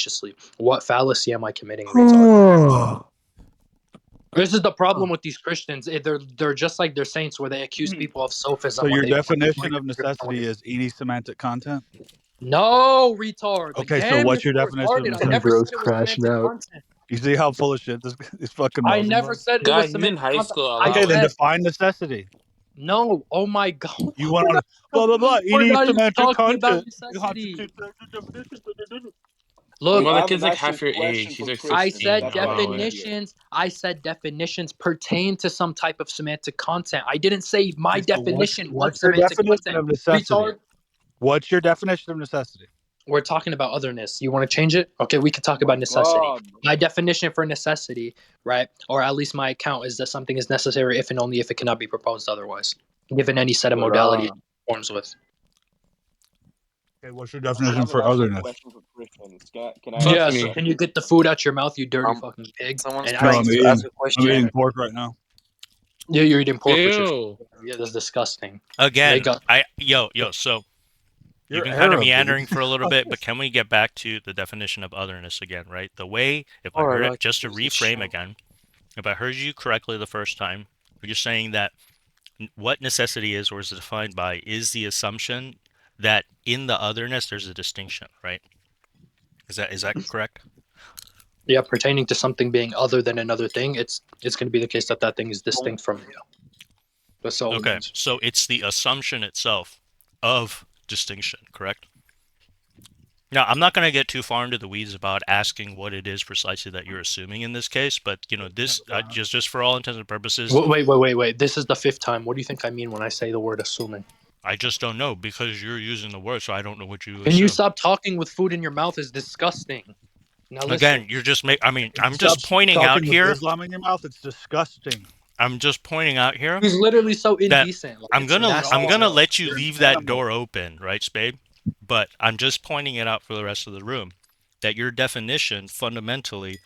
audaciously. What fallacy am I committing, retard? This is the problem with these Christians. They're just like their saints, where they accuse people of sophism. So your definition of necessity is any semantic content? No, retard. Okay, Again, so what's your Mr. definition of Retarded. I necessity? never Bro's said it was crashing semantic out. content. You see how full of shit this fucking I Muslim never was? said it was Guys, he's in semantic high content. school. I Okay, then said define necessity. no. Oh my god. You went on blah blah blah. We're Any not even semantic talking about content. necessity. Look, Well, I the have kid's an like half actual your question age. He's for like Christian. I 16. said That's what I wanna hear. definitions. I said definitions pertain to some type of semantic content. I didn't say my Okay, so definition was what's your semantic definition content. of necessity? Retard. What's your definition of necessity? We're talking about otherness. You want to change it? Okay, we could talk about necessity. God. My definition for necessity, right, or at least my account, is that something is necessary if and only if it cannot be proposed otherwise, given any set of modalities it forms with. Okay, what's your I definition have for an actual otherness? question for Christian. Can I Fuck Yeah, me. so can you get the food out your mouth, you dirty fucking pig? Someone's And trying I'm to eating- ask a I'm question. eating pork right now. Yeah, you're eating pork with your Ew. yeah, that's disgusting. Again, They got- so You're you've been kind of Arab, dude. meandering for a little bit, but can we get back to the definition of otherness again, right? The way, if I Or heard it, like just to use the reframe show. again, if I heard you correctly the first time, you're saying that what necessity is, or is defined by, is the assumption that in the otherness there's a distinction, right? Is that correct? Yeah, pertaining to something being other than another thing, it's going to be the case that that thing is distinct from you. That's all. Okay, so it's the assumption itself of distinction, correct? Now, I'm not going to get too far into the weeds about asking what it is precisely that you're assuming in this case, but this just for all intents and purposes, Wait. This is the fifth time. What do you think I mean when I say the word assuming? I just don't know because you're using the word, so I don't know what you Can assume. you stop talking with food in your mouth? Is disgusting. Now listen. Again, you're just I'm just Stop pointing talking out with here. Islam in your mouth. It's disgusting. I'm just pointing out here. He's literally so that indecent. Like, I'm it's gonna nasty. let you You're leave an that animal. door open, right, Spade? But I'm just pointing it out for the rest of the room that your definition fundamentally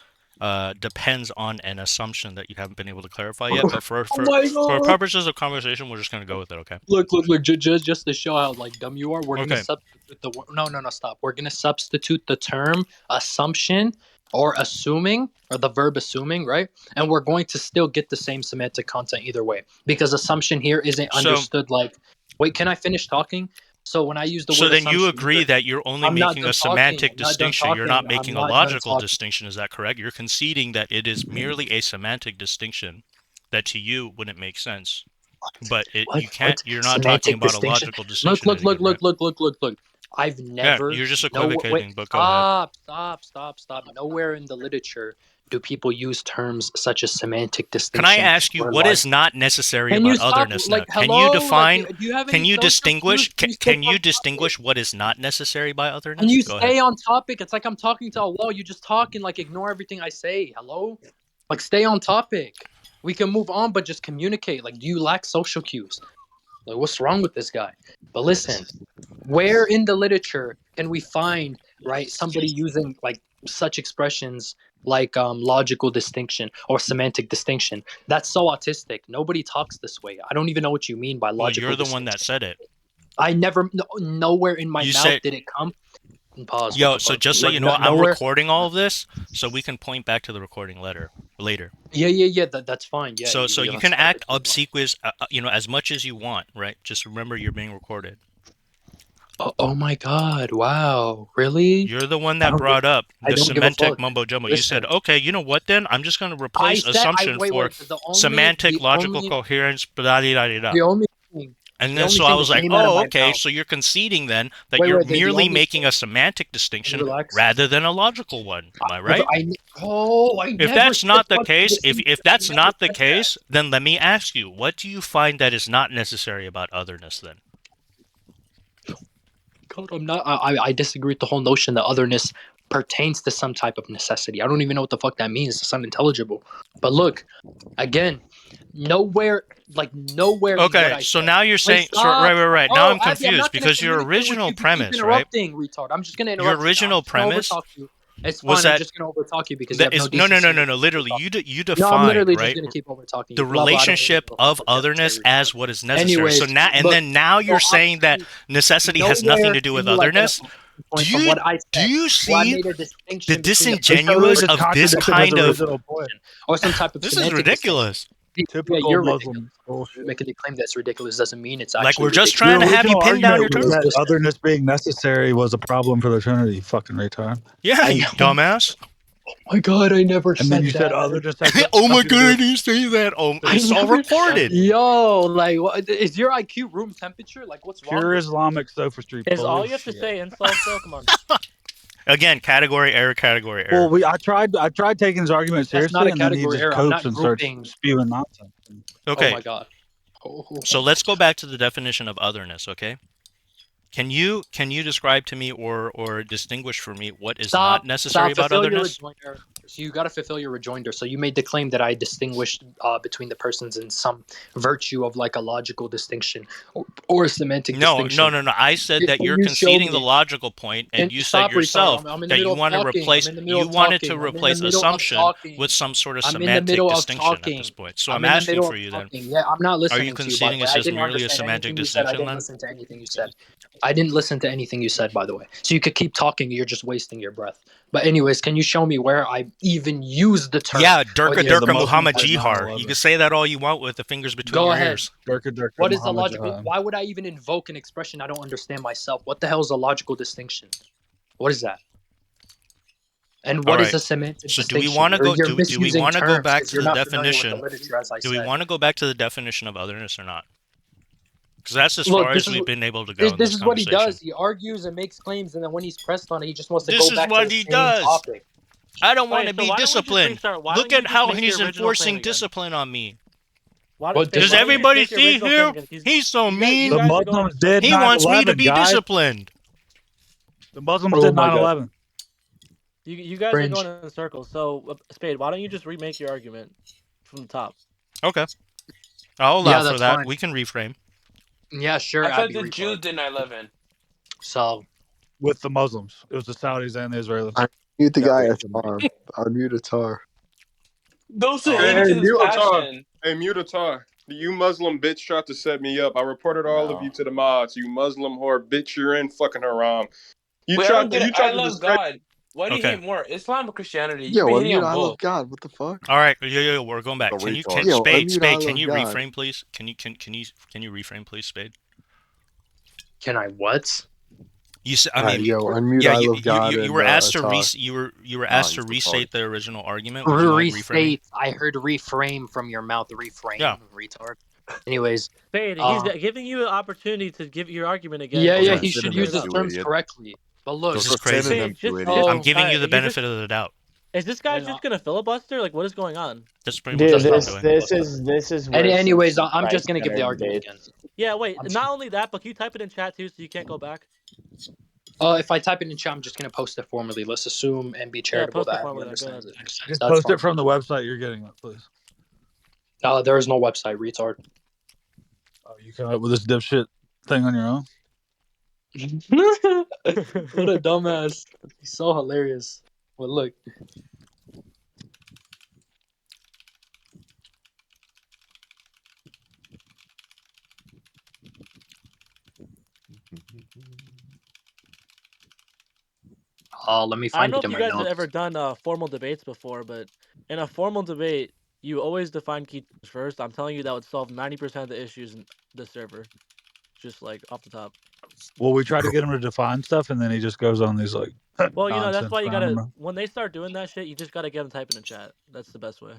depends on an assumption that you haven't been able to clarify yet. But for purposes of conversation, we're just gonna go with it, okay? Look. Just to show how like dumb you are, we're Okay. gonna substitute the no, stop. We're gonna substitute the term assumption or assuming, or the verb assuming, right? And we're going to still get the same semantic content either way, because assumption here isn't So- understood like. Wait, can I finish talking? So when I use the So word then you assumption, agree that you're only I'm not making done a semantic talking. I'm not done distinction. You're not talking. making I'm a not done logical talking. distinction. Is that correct? You're conceding that it is merely a semantic distinction that to you wouldn't make sense. But What? you can't. What? You're not Semantic talking about distinction? a logical distinction. Look. again, right? Look. I've never. Yeah, you're just no- equivocating. wait, But go ahead. Stop. Nowhere in the literature do people use terms such as semantic distinction. Can I ask you or what is logic. not necessary Can you about stop? otherness now? Like, Can hello? you define? Like, do you have Can any you social distinguish? cues? Can you distinguish what is not necessary by otherness? Can you Go stay ahead. on topic? It's like I'm talking to a wall. You just talk and like ignore everything I say. Hello? Like, stay on topic. We can move on, but just communicate. Like, do you lack social cues? Like, what's wrong with this guy? But listen, where in the literature can we find, right, somebody using like such expressions like logical distinction or semantic distinction? That's so autistic. Nobody talks this way. I don't even know what you mean by Well, logical you're the distinction. one that said it. I never, nowhere in my You mouth said- did it come. Pause. Yo, what the so fuck? just so Like, you know, I'm nowhere- recording all of this, so we can point back to the recording later. Yeah. That's fine. Yeah. So you that's can fine. act obsequious, as much as you want, right? Just remember you're being recorded. Oh my God! Wow, really? You're the one I that don't brought up I the don't give a semantic fuck. mumbo jumbo. You said, Listen. okay, you know what? Then I'm just going to replace I said- assumption wait, for the only- semantic, the logical only- coherence. Blah, blah, blah, blah. The only thing. And the then only so thing I that was like, came out of oh, my okay. mouth- So you're conceding then that Wait, you're the merely only making thing- a semantic distinction Relax. rather than a logical one. Am I right? I If that's not the case, if that's not the said that. case, then let me ask you, what do you find that is not necessary about otherness then? God, I'm not. I disagree with the whole notion that otherness pertains to some type of necessity. I don't even know what the fuck that means. It's unintelligible. But look, again, nowhere. in what Okay, I so said. now you're Wait, saying, so, stop. right. Now Oh, I'm Abby, confused not gonna because your communicate with original you. You keep premise, right? interrupting, retard. I'm just gonna interrupt. original I'm just gonna premise overtalk you. It's was fine. I'm that- just gonna overtalk you because That you is have no decency. no. Literally, you No, I'm defined literally just right gonna keep overtalking the you. Blah, blah, I don't relationship give a fuck of what you have to otherness say, as retard. what is necessary. Anyways, so now look, then now you're so saying that necessity has nothing to do with in, like, otherness. point from what I said. Do you Well, I see made a distinction the between disingenuous just of this contradicted his kind of? original point. or some type of This is semantic ridiculous. distinction. Typical you're Muslim ridiculous. bullshit. Making a claim that's ridiculous doesn't mean it's actually Like we're just ridiculous. trying to have you original pin down your argument was terms. that otherness being necessary was a problem for the Trinity. You fucking retard. Yeah, you dumbass. Oh my god, I never said And then you that. said otherness. Oh my god, I didn't say that. Oh, it's all recorded. Yo, like, what, is your IQ room temperature? Like, what's wrong? Pure with Islamic sophistry. Is all you have to say insults though? Come on. Again, category error, category error. Well, I tried taking his argument That's not seriously, a and then he category just error. I'm copes not and starts grouping. spewing nonsense. Okay, Oh my god. so let's go back to the definition of otherness. Okay, can you describe to me or distinguish for me what is not necessary about fulfill your otherness? rejoinder. So you got to fulfill your rejoinder. So you made the claim that I distinguished between the persons in some virtue of like a logical distinction or a semantic distinction. No. I said that you're You showed conceding the me. logical point, and you said Stop, yourself retard. I'm in the that you middle of want to talking. replace I'm in the middle of wanted to talking. I'm in the replace middle of assumption talking. with some sort of I'm in the semantic middle of distinction at talking. this point. So I'm I'm in the asking middle for of you then. talking. Yeah, I'm not listening you to you. conceding By the it's way, I just didn't merely a understand semantic anything you said. I distinction didn't then? listen to anything you said. I didn't listen to anything you said, by the way. So you could keep talking. You're just wasting your breath. But anyways, can you show me where I even used the term? Yeah, or Durka the Durka example? Muhammad Muslims did Jihar. 9/11. You can say that all you want with the fingers between Go your ahead. ears. Durka Durka What is the Muhammad logical? Jihad. Why would I even invoke an expression I don't understand myself? What the hell is a logical distinction? What is that? And what is Alright. a semantic So do distinction? we want to go? You're Do we misusing want to go terms back 'cause to you're the not familiar with the definition? literature, as I Do we said. want to go back to the definition of otherness or not? Because that's as Look, far this as is we've what- been able to go in This this is what he conversation. does. He argues and makes claims, and then when he's pressed on it, he just wants to This go is back what to the he same does. topic. I don't want Okay, to so be why don't we just disciplined. restart? Why Look don't you at just how make he's your original enforcing claim again? discipline on me. Why What don't- Does Why don't you everybody make your see original here? claim again? He's so you mean. The guys are going- Muslims did He wants me to 9/11, be guys. disciplined. The Muslims Oh did my God. 9/11. You guys Cringe. are going in circles. So, Spade, why don't you just remake your argument from the top? Okay. I'll Yeah, allow for that's that. fine. We can reframe. Yeah, sure. I I'd thought be the retarded. Jews did 9/11. So With the Muslims. It was the Saudis and the Israelis. Mute the Yeah, guy yeah. at Tar. Unmute a Tar. Those are Hey, idiots in mute a Tar. passion. Hey, Mutatar, you Muslim bitch tried to set me up. I reported all of you to the mods. You Muslim whore bitch, you're in fucking haram. You Wait, I tried don't to. get You it. tried I to love discredit. God. Why do you Okay. hate more, Islam or Christianity? You Yo, be hating unmute on I love both. God. What the fuck? All right. Yo, we're going back. The Can you retard. Yo, Spade, unmute Spade, I can love you God. reframe, please? Can you reframe, please, Spade? can I what? You said, I Alright, mean, yo, unmute yeah, I love God. you and, were asked to Tar. you were asked to he's restate retarded. the original argument. Would you mind reframing? Restate. I heard reframe from your mouth. Reframe. Yeah. Retard. Anyways. Spade, he's giving you an opportunity to give your argument again. Yeah, Okay. he should use his You terms idiot. correctly. But look, This Those is are crazy. synonyms, you Just- idiot. Oh, I'm giving you the he's benefit of the doubt. Is this guy just gonna filibuster? Like, what is going on? That's pretty much Dude, what I'm doing. this is where anyways, some I'm just gonna give the Christ-centered argument debates. again. Yeah, wait. I'm Not just- only that, but can you type it in chat too, so you can't go back? If I type it in chat, I'm just gonna post it formally. Let's assume and be charitable post it that formally, everyone go understands it. Just That's post fine. it from the website you're getting it, please. There is no website, retard. Oh, you came up with this dipshit thing on your own? What a dumbass. He's so hilarious. Well, look. Let me I find don't it know in if my you guys have notes. ever done formal debates before, but in a formal debate, you always define key terms first. I'm telling you that would solve 90% of the issues in the server. Just like off the top. Well, we try to get him to define stuff, and then he just goes on these like. Well, you know, that's nonsense why you gotta, random- when they start doing that shit, you just gotta get them typing in chat. That's the best way.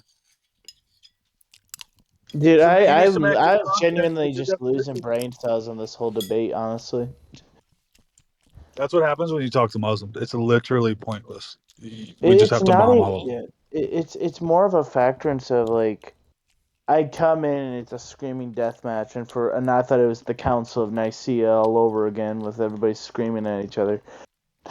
Dude, So I'm genuinely just losing brain cells on this whole debate, honestly. That's what happens when you talk to Muslims. It's literally pointless. We just have to not bomb even- a hole. yeah, it's more of a factor instead of like, I come in and it's a screaming death match, and I thought it was the Council of Nicaea all over again with everybody screaming at each other.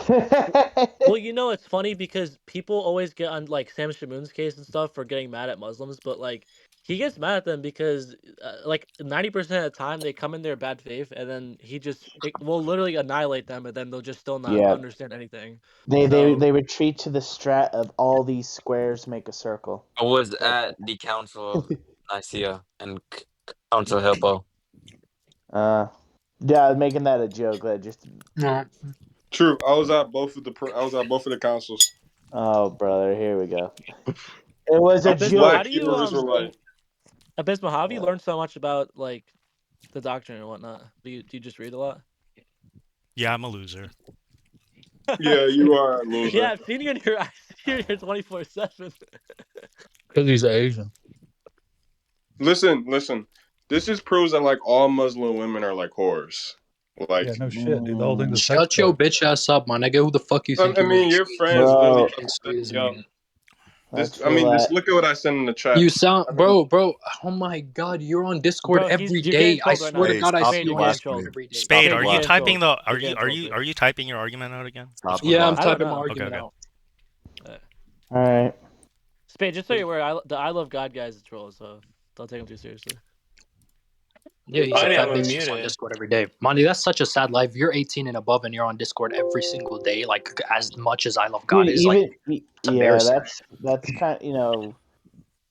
Well, you know, it's funny because people always get on like Sam Shamoon's case and stuff for getting mad at Muslims, but like he gets mad at them because like 90% of the time they come in there bad faith, and then he just will literally annihilate them, and then they'll just still not understand anything. They retreat to the strat of all these squares make a circle. I was at the Council of Nicaea and Council Hippo. Yeah, making that a joke. That just No. True. I was at both of the councils. Oh, brother, here we go. It was a Abysmal, joke. how do you Hebrew Israelite. Abysmal, how have you learned so much about like the doctrine and whatnot? Do you just read a lot? Yeah, I'm a loser. Yeah, you are a loser. Yeah, I've seen you in your 24/7. Because he's Asian. Listen. This just proves that like all Muslim women are like whores. Like, Yeah, no shit, dude. The whole thing's a sex Shut your part. bitch ass up, my nigga. Who the fuck you think I you mean, is? your friends really Bro, try to set Excuse me up. me. let's Just look at what I sent in the chat. You sound, I mean, bro. Oh my god, you're on Discord Bro, every you're getting day. I trolled right swear now. to Hey, God, I stop see Spade, you you're on getting Discord trolled. every day. Spade, Spade, are you're you getting typing trolled. the? Are You're you getting are trolled, you Spade. are you typing your argument out again? Stop Yeah, I'm I don't typing my know. argument Okay. out. All right. Spade, just so you're aware, the I Love God guy is a troll, so don't take him too seriously. Yeah, he's a Money, fat I'm bitch that's on unmuted. Discord every day. Monty, that's such a sad life. You're 18 and above, and you're on Discord every single day, like as much as I love God Dude, is. Like, it's yeah, embarrassing. that's kind of,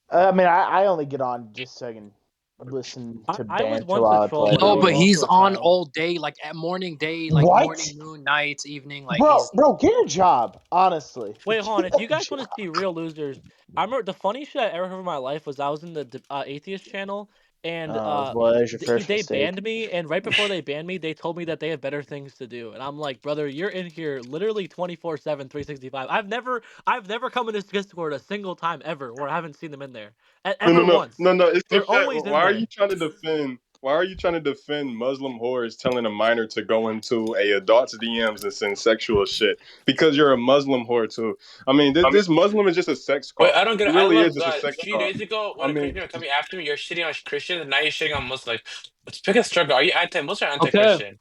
I mean, I only get on just so I can listen to I was banter once a while I troll, play but I No, was but video games. he's also a on child. all day, like at morning, like What? morning, noon, nights, evening. Like Bro, he's get a job, honestly. Wait, hold on. Get If you a guys want to job. see real losers, I remember the funniest shit I ever heard in my life was I was in the atheist channel, and Well, there's your first they mistake. banned me, and right before they banned me, they told me that they have better things to do, and I'm like, brother, you're in here literally 24/7, 365. I've never come in this Discord a single time ever where I haven't seen them in there, ever once. no. It's the They're fact. always in Why are there. you trying to defend? Why are you trying to defend Muslim whores telling a minor to go into a adult's DMs and send sexual shit? Because you're a Muslim whore too. I mean, this Muslim is just a sex Wait, call. I don't get He it. I really is love just a God. A sex few call. days ago, I when a mean, Christian was coming after me, you're shitting on Christians, and now you're shitting on Muslims. Like, let's pick a struggle. Are you anti-Muslim or okay. anti-Christian?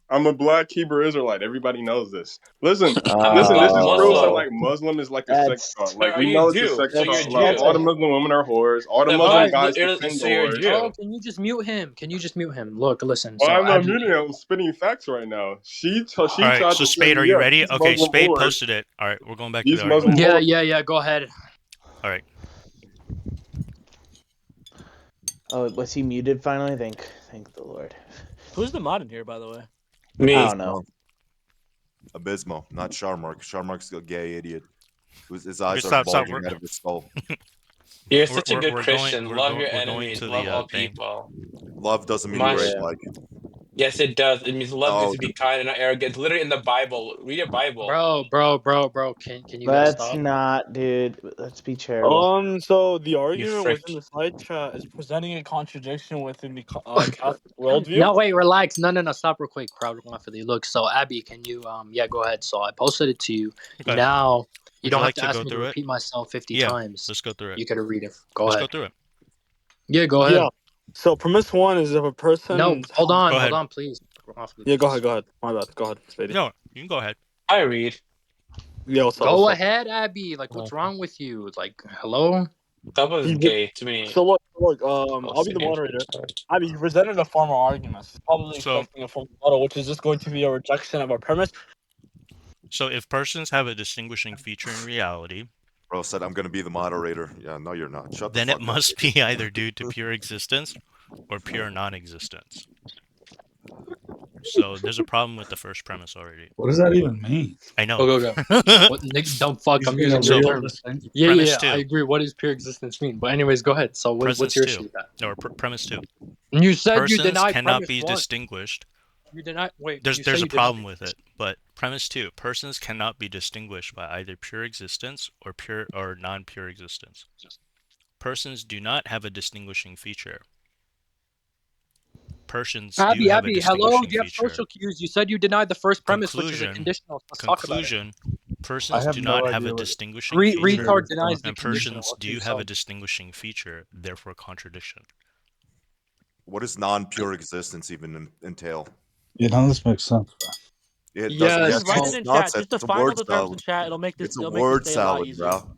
I'm a black Hebrew Israelite. Everybody knows this. Listen. I'm a This black just proves that Muslim. like Muslim is like a sex That's call. So Like are we you know it's a Jew? sex So you're call. a Like all Jew. the Muslim women are whores. All the The All Muslim right, Bible, guys defend so the you're a whores. oh, Jew. can you just mute him? Can you just mute him? Look, listen. Well, So I'm not Abby, muting. I'm spitting facts right now. She All right. tried So to set Spade, are me you up. ready? These Okay, Muslim Spade whores. posted it. All right, we're going back to These the Muslim argument. whores. yeah. Go ahead. All right. Oh, was he muted finally? Thank the Lord. Who's the mod in here, by the way? I Me. don't know. Abysmal, not Sharmark. Sharmark's a gay idiot. His Okay, eyes are stop. bulging out of his skull. You're such a good We're going Christian. Love your we're going enemies. to Love the all thing. people. Love doesn't mean Much. great Yeah. like. Yes, it does. It means love is No, to be kind and not arrogant. It's literally in the Bible. Read your Bible. Bro. Can you guys Let's stop? not, dude. Let's be charitable. So the You argument frick. within the side chat is presenting a contradiction within the Catholic worldview. No, wait, relax. No. Stop real quick. Proud one for the look. So Abby, can you yeah, go ahead. So I posted it to you. Okay. Now you Would don't you have like to to ask go me to through it? repeat myself 50 Yeah. times. Let's go through it. You gotta read it. Go Let's ahead. go through it. Yeah, go ahead. Yeah. So premise one is if a person. No, hold Go ahead. on, please. Yeah, go ahead. My bad. Go ahead, Spady. No, you can go ahead. I read. Yeah, what's up? Go ahead, Abby. Like, Oh. what's wrong with you? Like, hello? That was He- gay to me. So look. I'll I'll be the say. moderator. I mean, he presented a formal argument. He's probably So- expecting a formal model, which is just going to be a rejection of our premise. So if persons have a distinguishing feature in reality, Bro said I'm gonna be the moderator. Yeah, no, you're not. Shut then the it fuck up. must be either due to pure existence or pure non-existence. So there's a problem with the first premise already. What does that even mean? I know. Go. What nigga dumb fuck, He's I'm being a using real real terms. distinct. Yeah, Premise two. I agree. What does pure existence mean? But anyways, go ahead. So what's Presence your two. issue with that? Or premise two. You said you Persons denied cannot premise be one. distinguished. You denied wait, There's you say a you problem with it, but premise two: persons cannot be distinguished by either pure existence or pure or non-pure existence. Persons do not have a distinguishing feature. Persons do have a Abby, hello? distinguishing Do you have feature. social cues? You said you denied the first premise, which is a Conclusion. conditional. Let's talk about it. Conclusion: I persons have do no not have idea a what distinguishing feature, Retard denies the and conditional. persons Okay, do so have a distinguishing feature, therefore contradiction. What does non-pure existence even entail? You know, this makes sense. It Yes, doesn't. Just write it It's in chat. nonsense. Just It's a define all word the terms salad. in chat. It'll make this. It's a It'll make this word day a lot salad, easier. bro.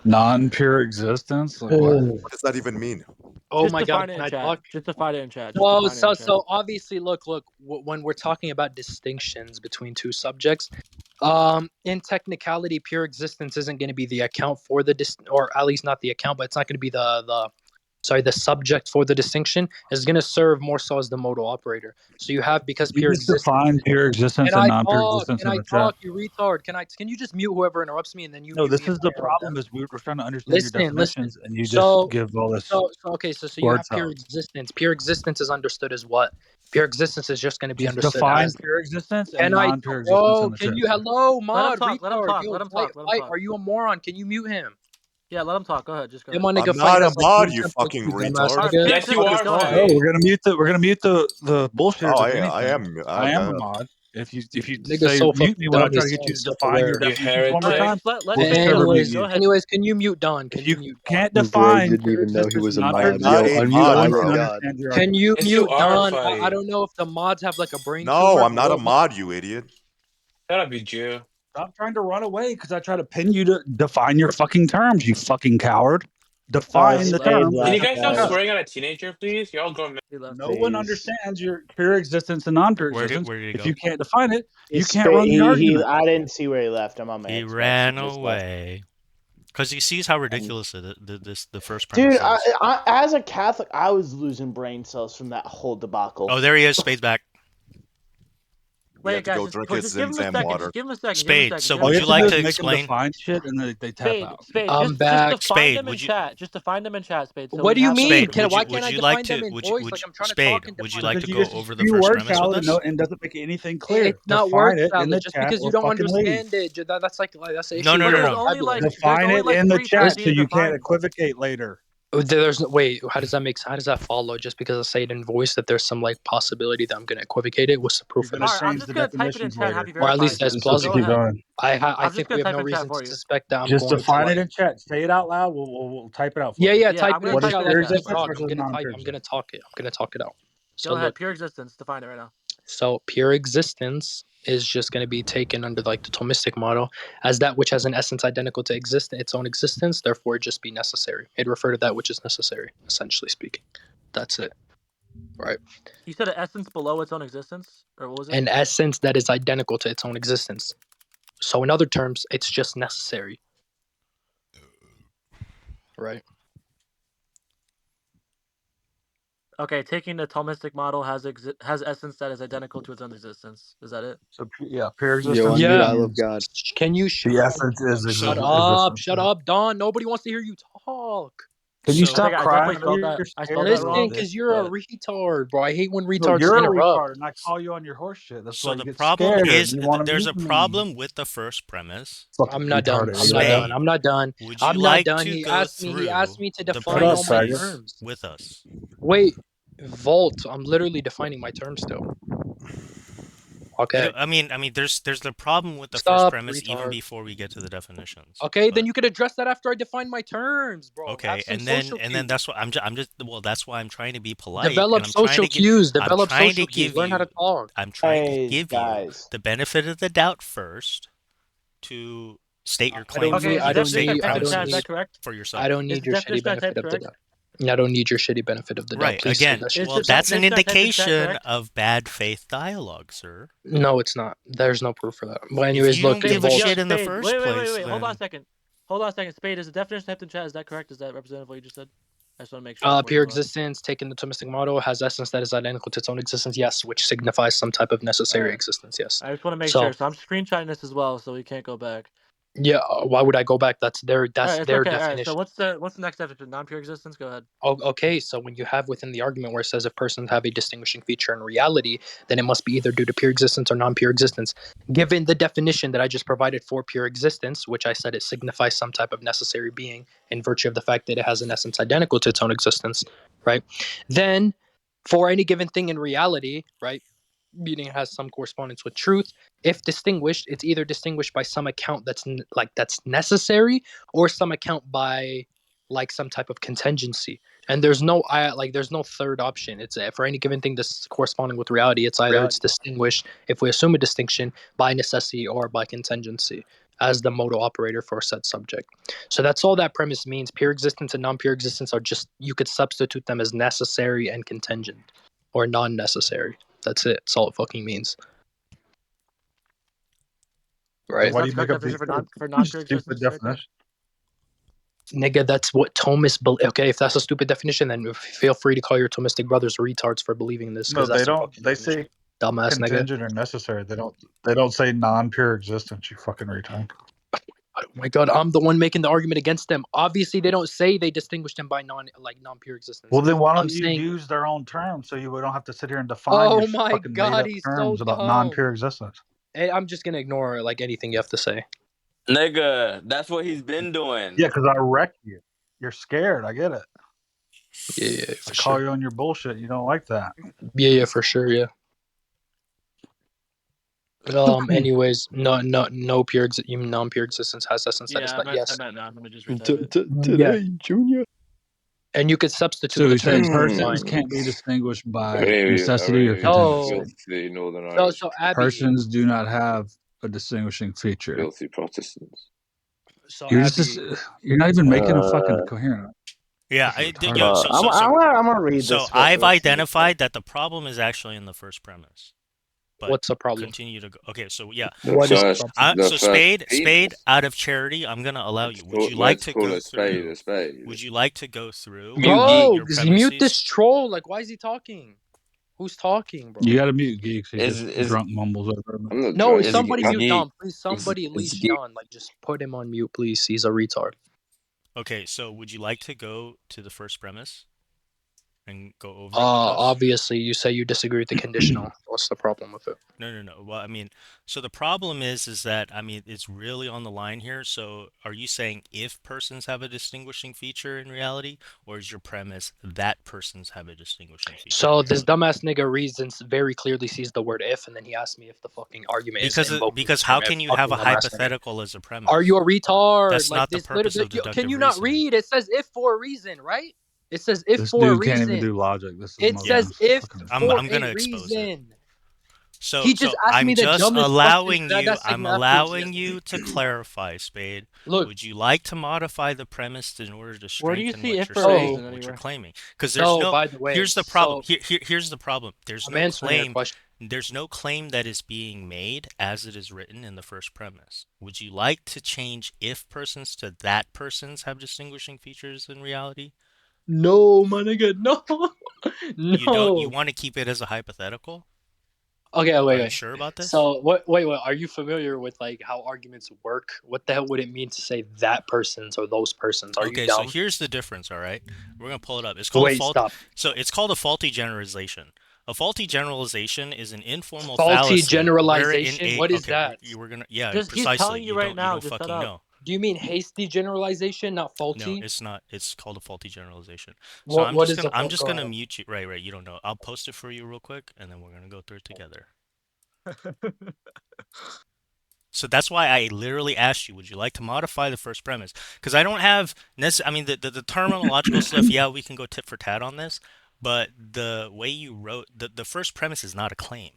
Non-pure existence? Like what? What does that even mean? oh Just my god, define it can in I chat. talk? Just define it in chat. Just Well, define it in chat. so obviously, look, when we're talking about distinctions between two subjects, in technicality, pure existence isn't going to be the account for the or at least not the account, but it's not going to be the subject for the distinction is going to serve more so as the modal operator. So you have because You pure just existence. define pure existence Can and I non-pure talk? existence Can in I the talk? chat. You retard. Can you just mute whoever interrupts me and then you No, mute this me if is I the interrupt them? problem. Is we're trying to understand your Listen. definitions, and you just So give all this okay. So you word have pure salad. existence. Pure existence is understood as what? Pure existence is just going to be Just understood define as. pure existence Can and I? non-pure existence Bro, in the can chat. you? Hello, Let him mod, talk. Let him retard. talk. Yo, Let him talk. Let him talk. are you a moron? Can you mute him? Yeah, let him talk. Go ahead. Just go Yeah, ahead. my nigga I'm fight not a has like mod, 20 you times fucking IQ, dumbass retard. All right, nigga. pure Yes, you existence. are, Go ahead. No, Fight. we're gonna mute the bullshitters Oh, of anything. I am. I am Okay. a mod. If you Nigga's say so mute fucking me when I'm dumb. trying He to get you to sounds define your self-aware. You definitions one more All right, heretic. time, let we'll Spade just go. server mute Anyways, Go you. ahead. anyways, can you mute Don? If Can you you mute Don? can't Bray define didn't pure even know he existence was and a non-pure mod. I'm not Yo, a existence, unmute no mod, one him, can my bro. god. understand your Can argument. you Yes, you mute are, Don? I Fight. don't know if the mods have like a brain too No, or I'm if not a Will. mod, you idiot. Shut up, you Jew. Stop trying to run away because I try to pin you to define your fucking terms, you fucking coward. Define He the left. Spade terms Can and you left, shut guys the stop fuck up. guys. swearing at a teenager, please? Y'all grown men. He left. No one Please. understands your pure existence and non-pure Where did existence. he If go? you can't define it, you It's can't Spade. run the argument. I didn't see where he left. I'm on my He Xbox. ran He just left. away. Because he sees how And ridiculous the first dude, premise is. as a Catholic, I was losing brain cells from that whole debacle. Oh, there he is. Spade's back. He had Wait, to guys, go drink his just give him a Zim second. water. Just give him a second. Spade, so Give him All a you would have you to second. do like is to make them explain? define shit and then they tap out. Spade, I'm back. just define Spade, them in would you chat. Just define them in chat, Spade. So What we do you have them. mean? Spade, Why can't I define them in voice? Like I'm trying to talk Spade, and would you define like them. to Because you go just over the spew first word premise with salad us? and doesn't make anything clear. It's not word Define it in salad. the Just chat because you or don't fucking leave. understand it, that's like that's the No, issue no, with no, There's the no. only vocabulary. there's Define only it in the 3 times chat you so need to you can't define. equivocate later. There's wait. How does that follow? Just because I say it in voice, that there's some like possibility that I'm gonna equivocate it. What's the You're proof of gonna All this? right, I'm change just the gonna type it in definitions chat and have later. you Or at verify least it. that's Just So go plausible. keep ahead. going. I I'm just think we gonna have type no it in chat reason to for you. suspect that I'm Just going to define it like. in chat. Say it out loud. We'll type it out for Yeah, you. yeah. Yeah, Type I'm it gonna in What is type chat. it in Let pure me chat. keep existence talking. versus non-pure I'm gonna existence? talk it. I'm gonna talk it out. Go So ahead. look. Pure existence. Define it right now. So pure existence is just going to be taken under like the Thomistic model as that which has an essence identical to exist its own existence, therefore it just be necessary. It refer to that which is necessary, essentially speaking. That's it. Right. You said an essence below its own existence, or what was it? An essence that is identical to its own existence. So in other terms, it's just necessary. Right. Okay, taking the Thomistic model has essence that is identical to its own existence. Is that it? So yeah, pure Yo, existence unmute Yeah. I love means God. Can you the essence is shut existence. up, Don. Nobody wants to hear you talk. Can you I stop think I crying? definitely I know spelled that. you're I scared spelled that a little Listen, wrong. bit, because you're a but retard, bro. I hate when no, retards you're a interrupt. retard, and I call you on your horse shit. That's why So you the get problem scared is and you want to there's a mute me. problem with the first premise. Fucking I'm not done. retarded. I'm not Spade, done. I'm not done. would you I'm not like done. to He go asked me to through the define all my faggot. premises terms. with us? Wait, Volt. I'm literally defining my terms still. Okay. I mean, there's the problem with the first Stop, premise even retard. before we get to the definitions. Okay, then But you could address that after I define my terms, bro. Have okay, some and then social that's cues. what I'm just well, that's why I'm trying to be polite, Develop and I'm trying social to give cues. I'm Develop trying to social cues. give Learn how to you talk. I'm trying to Guys, give you guys. the benefit of the doubt first to state your I don't claims Okay, need. is the I don't definition I need. typed I in don't chat, is need. that correct? for I yourself. don't Is need the your shitty definition I benefit typed of the correct? doubt. I don't need your shitty benefit of the doubt. Right. Please say Again, that shit. Is well, the that's an definition I typed in chat indication correct? of bad faith dialogue, sir. No, it's not. There's no proof for that. But If anyways, you look, don't give a Volt. shit in the Spade. first place, Wait. Hold on a then second. Hold on a second. Spade, is the definition typed in chat, is that correct? Is that representative of what you just said? I just want to make sure before Pure we move on. existence, taken the Thomistic model, has essence that is identical to its own existence, yes, which signifies some type of necessary Alright. existence, yes. I just want to make So, sure. So I'm screenshotting this as well, so we can't go back. yeah, why would I go back? That's their Alright, it's okay. Alright, definition. so what's the next definition? Non-pure existence? Go ahead. Oh, okay, so when you have within the argument where it says if persons have a distinguishing feature in reality, then it must be either due to pure existence or non-pure existence. Given the definition that I just provided for pure existence, which I said it signifies some type of necessary being in virtue of the fact that it has an essence identical to its own existence, right? Then for any given thing in reality, right, meaning it has some correspondence with truth, if distinguished, it's either distinguished by some account that's that's necessary or some account by like some type of contingency. And there's no there's no third option. It's for any given thing that's corresponding with reality, it's either it's distinguished if we assume a distinction by necessity or by contingency as the modal operator for said subject. So that's all that premise means. Pure existence and non-pure existence are just, you could substitute them as necessary and contingent or non-necessary. That's it. That's all it fucking means. Right. Is Why that do you the make correct up these definition for non-pure stupid existence right there? definitions? Nigga, that's what Thomas. Okay, if that's a stupid definition, then feel free to call your Thomistic brothers retards for believing this. No, Because they that's the don't. fucking They definition. say Dumbass nigga. contingent or necessary. They don't. They don't say non-pure existence. You fucking retard. Oh my god, I'm the one making the argument against them. Obviously, they don't say they distinguish them by non-pure existence. Well, then why don't I'm you saying, use their own terms so you don't have to sit here and define oh your my fucking god, made-up he's so terms about dumb. non-pure existence? Hey, I'm just gonna ignore like anything you have to say. Nigga, that's what he's been doing. Yeah, because I wreck you. You're scared. I get it. Yeah, I for call sure. you on your bullshit. You don't like that. Yeah, for sure. Yeah. Anyways, no pure even non-pure existence has essence. That is not yes. I meant not. Let me just retype it. Today, Junior. And you could substitute So the he's saying terms persons fine. can't be distinguished by Maybe, necessity or No. contingency. filthy Northern So Irish, Abby. Persons do not have a distinguishing feature. filthy Protestants. So You're Abby. just you're not even making a fucking coherent. Yeah, This is retarded. yo, I'm gonna read so this. I've identified that the problem is actually in the first premise. But what's the problem? Continue to go. Okay, so yeah. What is the problem? So Spade, out of charity, I'm gonna allow you. Would you like to go through? Would you like to go through? Bro, your mute this troll. Like, why is he talking? Who's talking, bro? You gotta mute Geeks. He just drunk mumbles over him. No, somebody mute Dom. Please, somebody leash Don. Like, just put him on mute, please. He's a retard. Okay, so would you like to go to the first premise and go over it with us? Obviously, you say you disagree with the conditional. What's the problem with it? No. Well, I mean, so the problem is that, I mean, it's really on the line here. So are you saying if persons have a distinguishing feature in reality, or is your premise that persons have a distinguishing feature? So this dumbass nigga reasons very clearly sees the word if, and then he asks me if the fucking argument is invoked. Because how can you have a hypothetical as a premise? Are you a retard? That's not the purpose of deductive Can you not reasoning. read? It says if for a reason, right? It says if This for a dude reason. can't even do logic. This is it says if for I'm gonna a expose it. reason. So he just asked I'm me the just dumbest allowing question. you. I'm allowing you to clarify, Spade. Look, would you like to modify the premise in order to strengthen Where do you see what if you're for saying, reason what you're anywhere? claiming? Because there's no. by the way, here's the problem. Here's the problem. There's I'm no answering your claim. question. There's no claim that is being made as it is written in the first premise. Would you like to change if persons to that persons have distinguishing features in reality? No, my nigga, no. No. You don't. You want to keep it as a hypothetical? Okay, wait. Are you sure about this? So, wait. Are you familiar with like how arguments work? What the hell would it mean to say that persons or those persons? Are you dumb? So here's the difference. All right, we're gonna pull it up. It's called stop. So it's called a faulty generalization. A faulty generalization is an informal faulty fallacy. Generalization. What is that? We're gonna Just, precisely. He's telling you right now. You don't just fucking know. Do you mean hasty generalization, not faulty? No, it's not. It's called a faulty generalization. So I'm just gonna mute you. Right. You don't know. I'll post it for you real quick, and then we're gonna go through it together. So that's why I literally asked you, would you like to modify the first premise? Because I don't have I mean, the terminological stuff. Yeah, we can go tit for tat on this, but the way you wrote the first premise is not a claim.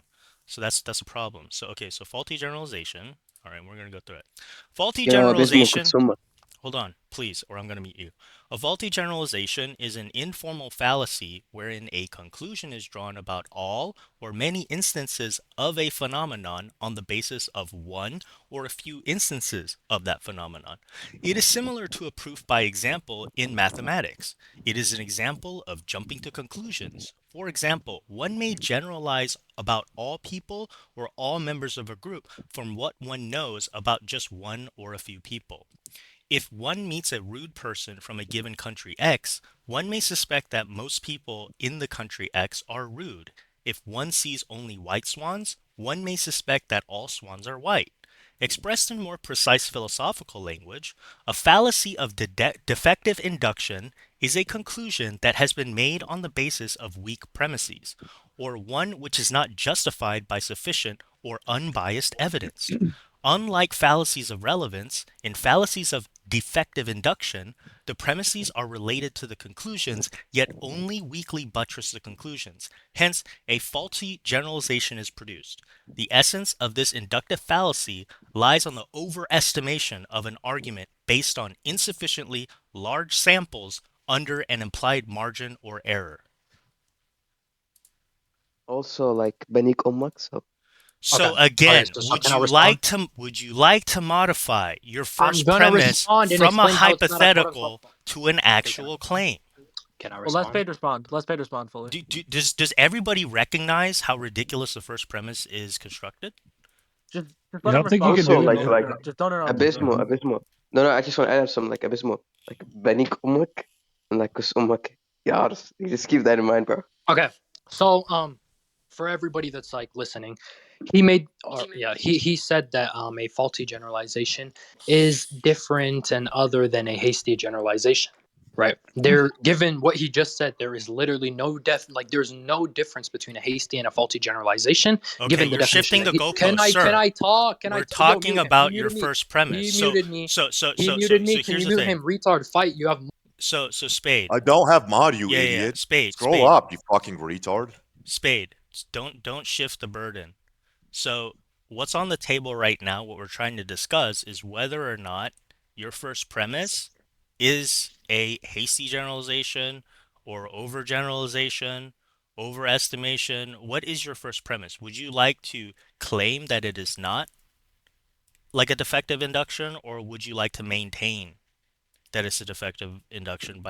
So that's a problem. So okay, so faulty generalization. All right, we're gonna go through it. Faulty generalization. Hold on, please, or I'm going to mute you. A faulty generalization is an informal fallacy wherein a conclusion is drawn about all or many instances of a phenomenon on the basis of one or a few instances of that phenomenon. It is similar to a proof by example in mathematics. It is an example of jumping to conclusions. For example, one may generalize about all people or all members of a group from what one knows about just one or a few people. If one meets a rude person from a given country X, one may suspect that most people in the country X are rude. If one sees only white swans, one may suspect that all swans are white. Expressed in more precise philosophical language, a fallacy of defective induction is a conclusion that has been made on the basis of weak premises, or one which is not justified by sufficient or unbiased evidence. Unlike fallacies of relevance, in fallacies of defective induction, the premises are related to the conclusions, yet only weakly buttress the conclusions. Hence, a faulty generalization is produced. The essence of this inductive fallacy lies on the overestimation of an argument based on insufficiently large samples under an implied margin or error. Also, like Benik Omak, so So Okay. again, Okay, so would can I you respond? like to modify your I'm first gonna premise respond and from a explain how it's not a quote unquote. hypothetical to an actual claim? Can I Well, let respond? Spade respond. Let Spade respond fully. Does everybody recognize how ridiculous the first premise is constructed? Just You let him don't think you respond. can Also, do like that? Just don't interrupt. abysmal. No, I just want to add some like abysmal, like Benik Umak and like Kus Umak. Yeah, just keep that in mind, bro. Okay. So for everybody that's like listening, he said that a faulty generalization is different and other than a hasty generalization. Right. There, given what he just said, there is literally there's no difference between a hasty and a faulty generalization. Okay, Given the you're definition, shifting the goalposts, can I talk? We're Yo, talking mute him. about He your muted me. first premise. He So muted me. so He muted me. Can here's you the mute thing. him? Retard, fight. You have. So Spade. I don't have mod, you Yeah, idiot. Spade. Scroll up, you fucking retard. Spade. Don't shift the burden. So what's on the table right now, what we're trying to discuss is whether or not your first premise is a hasty generalization or overgeneralization, overestimation. What is your first premise? Would you like to claim that it is not like a defective induction, or would you like to maintain that it's a defective induction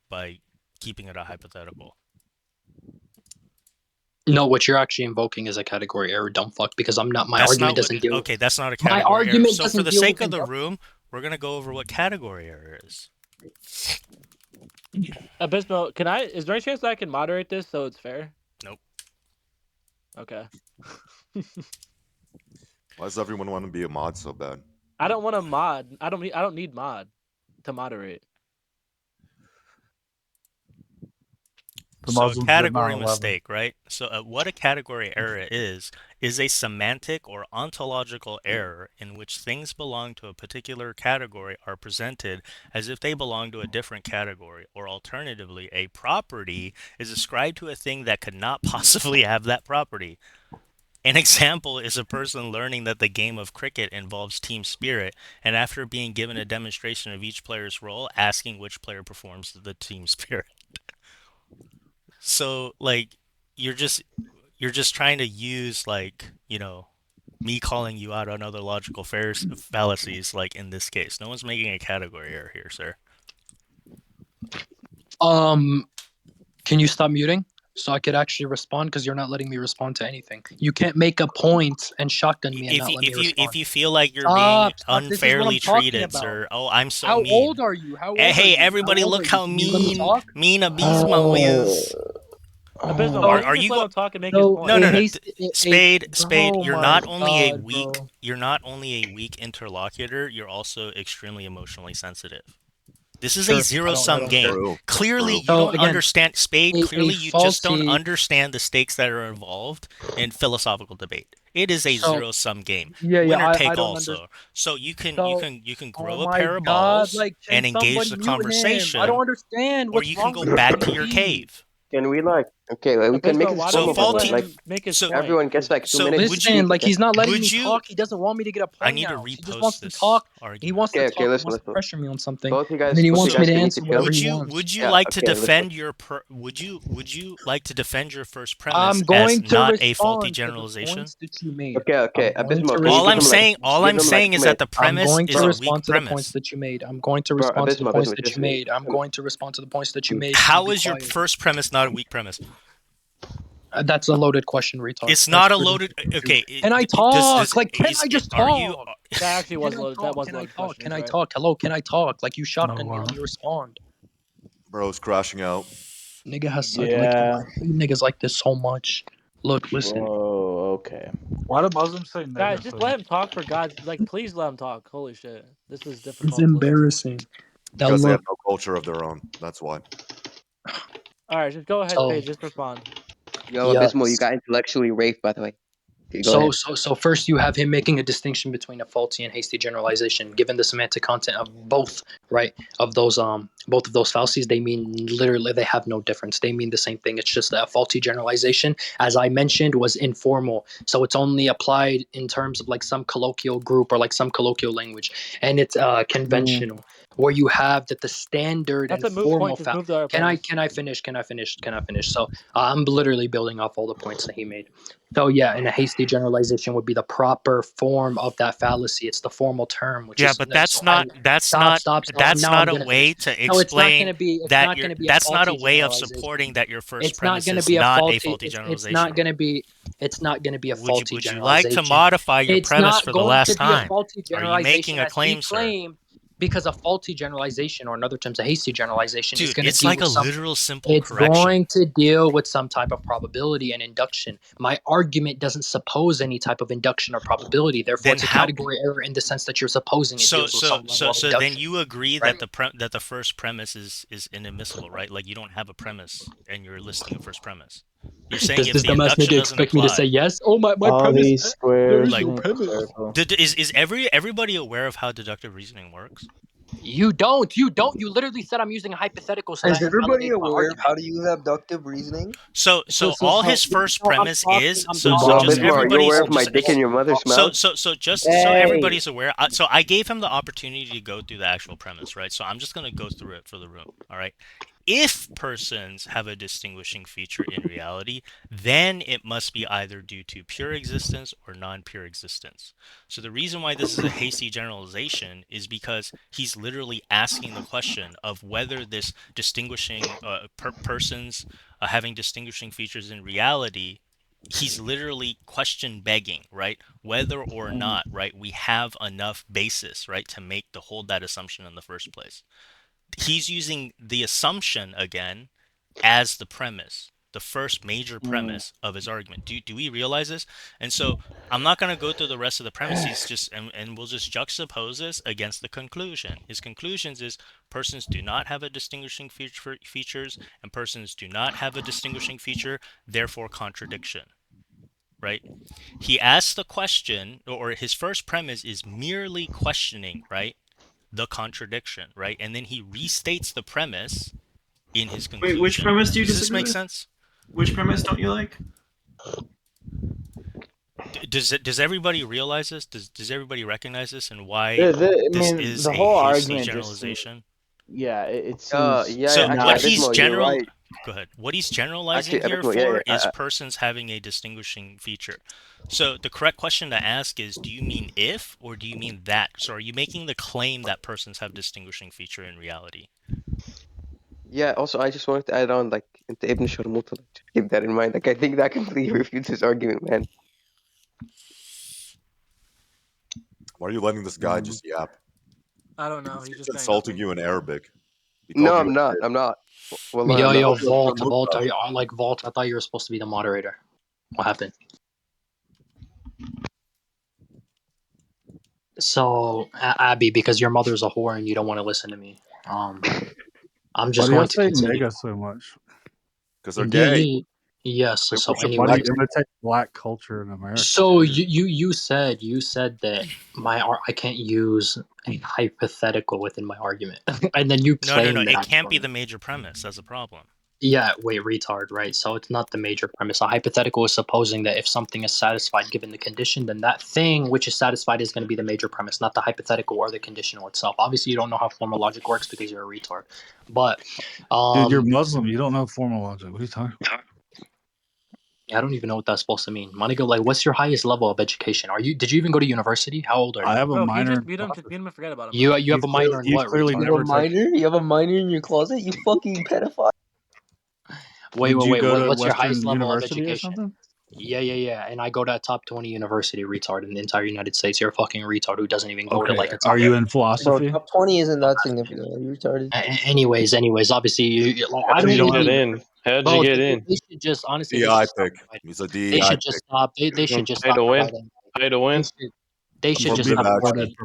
by keeping it a hypothetical? No, what you're actually invoking is a category error, dumb fuck, because I'm not. My That's argument not what, doesn't deal. okay, that's not a My category error. argument So for doesn't the deal sake with of the induction. room, we're gonna go over what category error is. Abysmal, is there any chance that I can moderate this so it's fair? Nope. Okay. Why does everyone want to be a mod so bad? I don't want to mod. I don't need mod to moderate. The So Muslims did category 9/11. mistake, right? So what a category error is a semantic or ontological error in which things belong to a particular category are presented as if they belong to a different category, or alternatively, a property is ascribed to a thing that could not possibly have that property. An example is a person learning that the game of cricket involves team spirit, and after being given a demonstration of each player's role, asking which player performs the team spirit. So, like, you're just trying to use, like, me calling you out on other logical fallacies, like in this case. No one's making a category error here, sir. Can you stop muting so I could actually respond? Because you're not letting me respond to anything. You can't make a point and shotgun me and not let me respond. If you feel like you're being unfairly treated, about. sir. Oh, I'm so How mean. How old are you? How old hey, are you? everybody, look how Can you let me mean talk? Abysmal is. Abysmal, Are you let him talk and make his point? No. Spade, oh you're my not only a God, weak bro. you're not only a weak interlocutor, you're also extremely emotionally sensitive. This is a zero-sum game. Clearly, you don't understand, Spade. Clearly, you just don't understand the stakes that are involved in philosophical debate. It is a zero-sum game. Winner take all. So you can grow a pair of balls and engage the conversation. I don't understand. Or you can go back to your cave. Can we we can make this everyone gets like 2 minutes. Listen, like he's not letting me talk. He doesn't want me to get a point. I need to repost He just wants to talk. argument. He wants to talk. Listen, he wants to pressure me on something. Both you guys, and then he wants me to answer whatever would he you wants. would you like to defend your would you like to defend your first premise I'm going as to not a faulty respond to the generalization? points that you made. Okay. All I'm saying is that the premise I'm going is to a respond weak to the premise. points that you made. I'm going to respond to the points that you made. I'm going to respond to the points that you made. How is your first premise not a weak premise? That's a loaded question, retard. It's not a loaded. Okay. Can I talk? Can I just talk? That actually was loaded. That was loaded. Can I talk? Hello, can I talk? Like you shotgun me when you respond. Bro's crashing out. Nigga has such niggas like this so much. Look, listen. Oh, okay. Why do Muslims say guys? Just let him talk for God's please let him talk. Holy shit, this is difficult. It's embarrassing. Because they have no culture of their own. That's why. All right, just go ahead, Paige. Just respond. Yo, Abysmal, you got intellectually raped, by the way. Okay, so first you have him making a distinction between a faulty and hasty generalization. Given the semantic content of both, right, of those both of those fallacies, they mean literally they have no difference. They mean the same thing. It's just that a faulty generalization, as I mentioned, was informal, so it's only applied in terms of like some colloquial group or like some colloquial language, and it's conventional. where you have that the standard That's and a moot formal point. Just move to our Can I premise. finish? So I'm literally building off all the points that he made. So yeah, and a hasty generalization would be the proper form of that fallacy. It's the formal term, which Yeah, is but that's so not stop. that's Now I'm not a gonna finish. way to No, it's not explain gonna be. It's that not you're. gonna be a That's not a faulty way of generalization. supporting that your first It's not premise gonna is be a not a faulty. faulty It's generalization. not gonna be. It's not gonna be a faulty Would you generalization. like to modify your It's premise not for the going last to be a time? faulty Are you making generalization a as he claim, sir? claimed, because a faulty generalization, or in other terms, a hasty generalization, is Dude, going to it's deal like a with some. literal simple It's correction. going to deal with some type of probability and induction. My argument doesn't suppose any type of induction or probability. Therefore, Then it's a how- category error in the sense that you're supposing it So deals with some level of then induction. you agree right? that the first premise is inadmissible, right? Like you don't have a premise and you're listing a first premise. You're saying Does if this the dumbass induction nigga doesn't expect me to say apply. yes? Oh my All premise. these squares There is no in a premise. circle. Is everybody aware of how deductive reasoning works? You don't. You literally said I'm using a hypothetical. So Is that everybody invalidates my aware of argument. how to use abductive reasoning? So all his first premise is so Yo, just Bismarck, are you everybody's aware of my dick in your mother's mouth? so everybody's aware. So I gave him the opportunity to go through the actual premise, right? So I'm just gonna go through it for the room. All right. If persons have a distinguishing feature in reality, then it must be either due to pure existence or non-pure existence. So the reason why this is a hasty generalization is because he's literally asking the question of whether this distinguishing persons having distinguishing features in reality, he's literally question begging, right? Whether or not, right, we have enough basis, right, to hold that assumption in the first place. He's using the assumption again as the premise, the first major premise of his argument. Do we realize this? And so I'm not going to go through the rest of the premises, and we'll just juxtapose this against the conclusion. His conclusions is persons do not have a distinguishing features, and persons do not have a distinguishing feature, therefore contradiction. Right? He asks the question, or his first premise is merely questioning, right? The contradiction, right? And then he restates the premise in his conclusion. Wait, which premise do you Does this disagree make with? sense? Which premise don't you like? Does everybody realize this? Does everybody recognize this and why this is the a whole hasty argument generalization? it seems. Yeah, So actually, what he's Abismo, you're right. Go ahead. What he's generalizing Actually, here Abismo, for yeah, is persons having a distinguishing feature. So the correct question to ask is, do you mean if or do you mean that? So are you making the claim that persons have distinguishing feature in reality? Yeah, also, I just wanted to add on, like, into Ibn Sharmuta, keep that in mind. Like, I think that completely refutes his argument, man. Why are you letting this guy just yap? I don't know. He's He's just insulting you in Arabic. No, I'm not. I'm not. Well, Yo, Vault. Are you like Vault? I thought you were supposed to be the moderator. What happened? So, Abby, because your mother's a whore and you don't want to listen to me, I'm just Why do going you to say continue. nigga so much? Because they're gay. Yes. So, Why do anyway, you imitate black culture in America? so you said that I can't use a hypothetical within my argument, and then you claim No. that It can't be the major premise. That's a problem. Yeah, wait, retard, right? So it's not the major premise. A hypothetical is supposing that if something is satisfied given the condition, then that thing which is satisfied is going to be the major premise, not the hypothetical or the conditional itself. Obviously, you don't know how formal logic works because you're a retard. But dude, you're Muslim. You don't know formal logic. What are you talking about? I don't even know what that's supposed to mean. Monica, like, what's your highest level of education? Did you even go to university? How old are you? I have a Bro, minor. You don't forget about him. You have a minor in what? You have a minor? You have a minor in your closet? You fucking pedophile. Wait. Go to What's your Western highest level of University or education? something? Yeah. And I go to a top 20 university, retard, in the entire United States. You're a fucking retard who doesn't even go to like a top. Are you in philosophy? Bro, top 20 isn't that significant. Are you retarded? Anyways, obviously, I How'd don't you really get in? How'd Bro, you get in? They should just honestly. DI pick. He's a DI They should pick. just stop. They should just Pay stop to win. providing. Pay to win. They should just stop providing.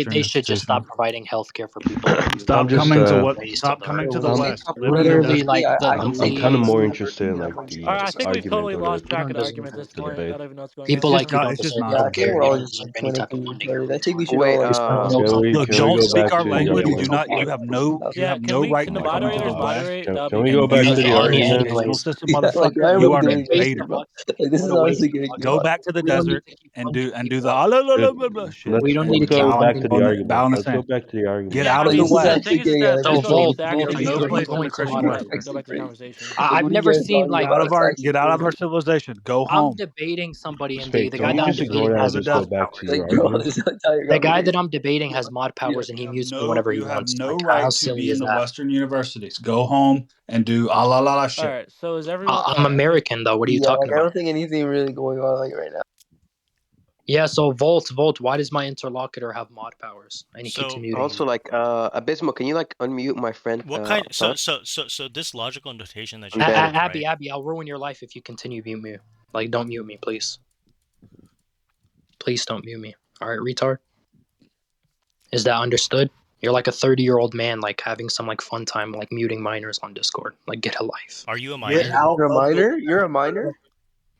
They should just stop providing healthcare for people like you. Stop coming to what? Stop coming to the West. Literally, like I'm kind of more interested in like the Alright, I think we've totally argument or lost track of the the argument at this point. debate. I don't even know what's going people on. like you don't deserve healthcare. You don't deserve any type of funding. I think we should Wait, all look, Can we don't go speak back our to language. the You have no right Can to the come into the moderators West. moderate? Can we go back to the argument? Educational system, Yeah, like, why motherfucker. are You we are an doing this? invader. Like, this is honestly getting Go back to the desert and do the. Dude, blah, blah, shit. We don't need Let's to keep go back funding to the it. argument. Bowing Let's the go sand. back to the argument. Get Yeah, out of but the the West. thing is that So this all leads Volt, to you're actually There's no place in going the to Christian moderate. West. go back to the conversation. I've never seen like Get out of our civilization. Go I'm home. debating somebody and Spade, the can guy we that I'm just ignore debating that and has just death go back to your Like, bro, argument? this entire the guy that conversation. I'm debating has mod powers and he You have mutes me whenever he you have wants. no Like how right to silly be is in the that? Western universities. Go home and do a la la la All shit. right, so is everyone? I'm American though. What are you Yeah, talking like, I about? don't think anything really going on like right now. Yeah, so Volt, why does my interlocutor have mod powers? And he keeps So muting Also, me. like, Abysmal, can you like unmute my friend? what kind? So Thought? this logical notation that I'm you bad. have, right? Abby, I'll ruin your life if you continue mute me. Like, don't mute me, please. Please don't mute me. All right, retard. Is that understood? You're like a 30-year-old man, like having some like fun time, like muting minors on Discord. Like, get a life. Are you a Get minor? out You're a of the minor? You're a minor?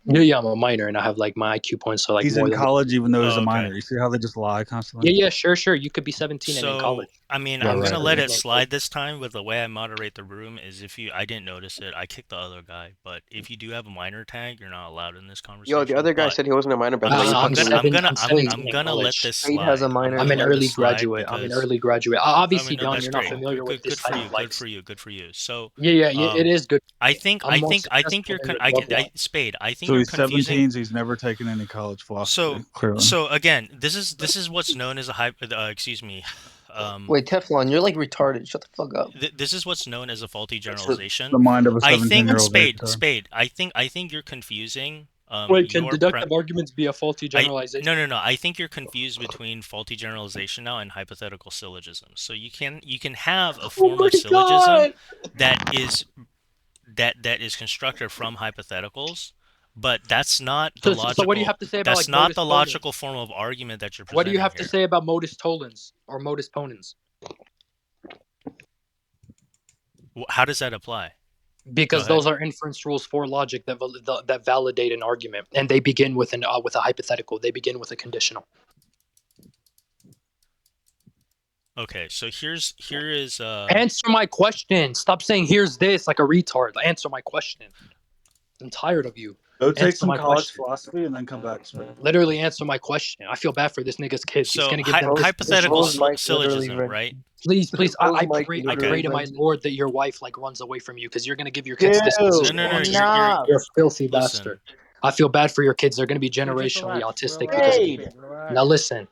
Yeah, I'm a minor, and I have like my IQ points are like He's more in than. college even though he's Oh, a okay. minor. You see how they just lie constantly? Yeah, sure. You could be 17 and in So college. I mean, Yeah, I'm right. gonna let it slide this time. With the way I moderate the room is, if I didn't notice it, I kicked the other guy. But if you do have a minor tag, you're not allowed in this conversation. Yo, the other guy But said he wasn't a minor, but I'm 17 in I'm gonna let college. this Spade slide. has a I'm minor. gonna I'm an let early this slide graduate. I'm an because early graduate. I Obviously, mean, no, Don, that's you're not great. familiar with this Good for type you. of like. Good for you. So Yeah, it is good. I think I'm more you're successful than I your can brother. Spade. I think So you're he's confusing. 17. He's never taken any college philosophy. Clearly. So again, this is what's known as a excuse me. Wait, Teflon, you're like retarded. Shut the fuck up. This is what's known as a faulty generalization. The mind of a I think 17-year-old. Spade. I think you're confusing. Wait, can deductive arguments be a faulty generalization? No. I think you're confused between faulty generalization now and hypothetical syllogism. So you can have a form of syllogism that is constructed from hypotheticals, but that's not the logical. So what do you have to say about that's like not modus the ponens? logical form of argument that you're presenting. What do you have here. to say about modus tollens or modus ponens? How does that apply? Because those are inference rules for logic that validate an argument, and they begin with a hypothetical. They begin with a conditional. Okay, so here is Answer my question. Stop saying here's this like a retard. Answer my question. I'm tired of you. Go take Answer some my college question. philosophy and then come back. Literally answer my question. I feel bad for this nigga's kids. He's so gonna give them hypothetical syllogism, right? Please. I pray to my Lord that your wife like runs away from you because you're gonna give your kids this. No. You're a filthy Listen. bastard. I feel bad for your kids. They're gonna be Dude, just generationally relax, autistic relax, because of you. relax. Now listen.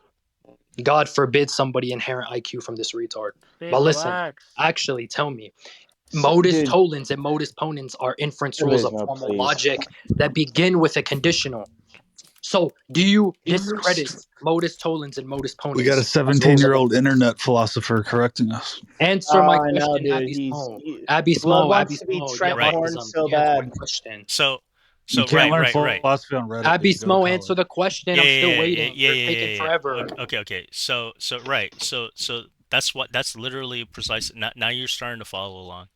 God forbid somebody inherent IQ from this retard. Spade, But listen, relax. actually tell me. Modus Dude. tollens and modus ponens are inference rules of Abysmal, formal please. logic that begin with a conditional. So, do you discredit modus tollens and modus ponens? We got a as rules of 17-year-old internet philosopher correcting us. Answer my question, no, dude. Abby He's Smo. he, Abby Blood Smo, wants Abby to be Smo. Trent You have Horn autism. so You answer my bad. question. So You can't learn right. philosophy on Reddit. Abby dude. Go to Smo, college. answer the question. I'm still waiting. You're taking forever. Okay. So that's literally precise. Now you're starting to follow along.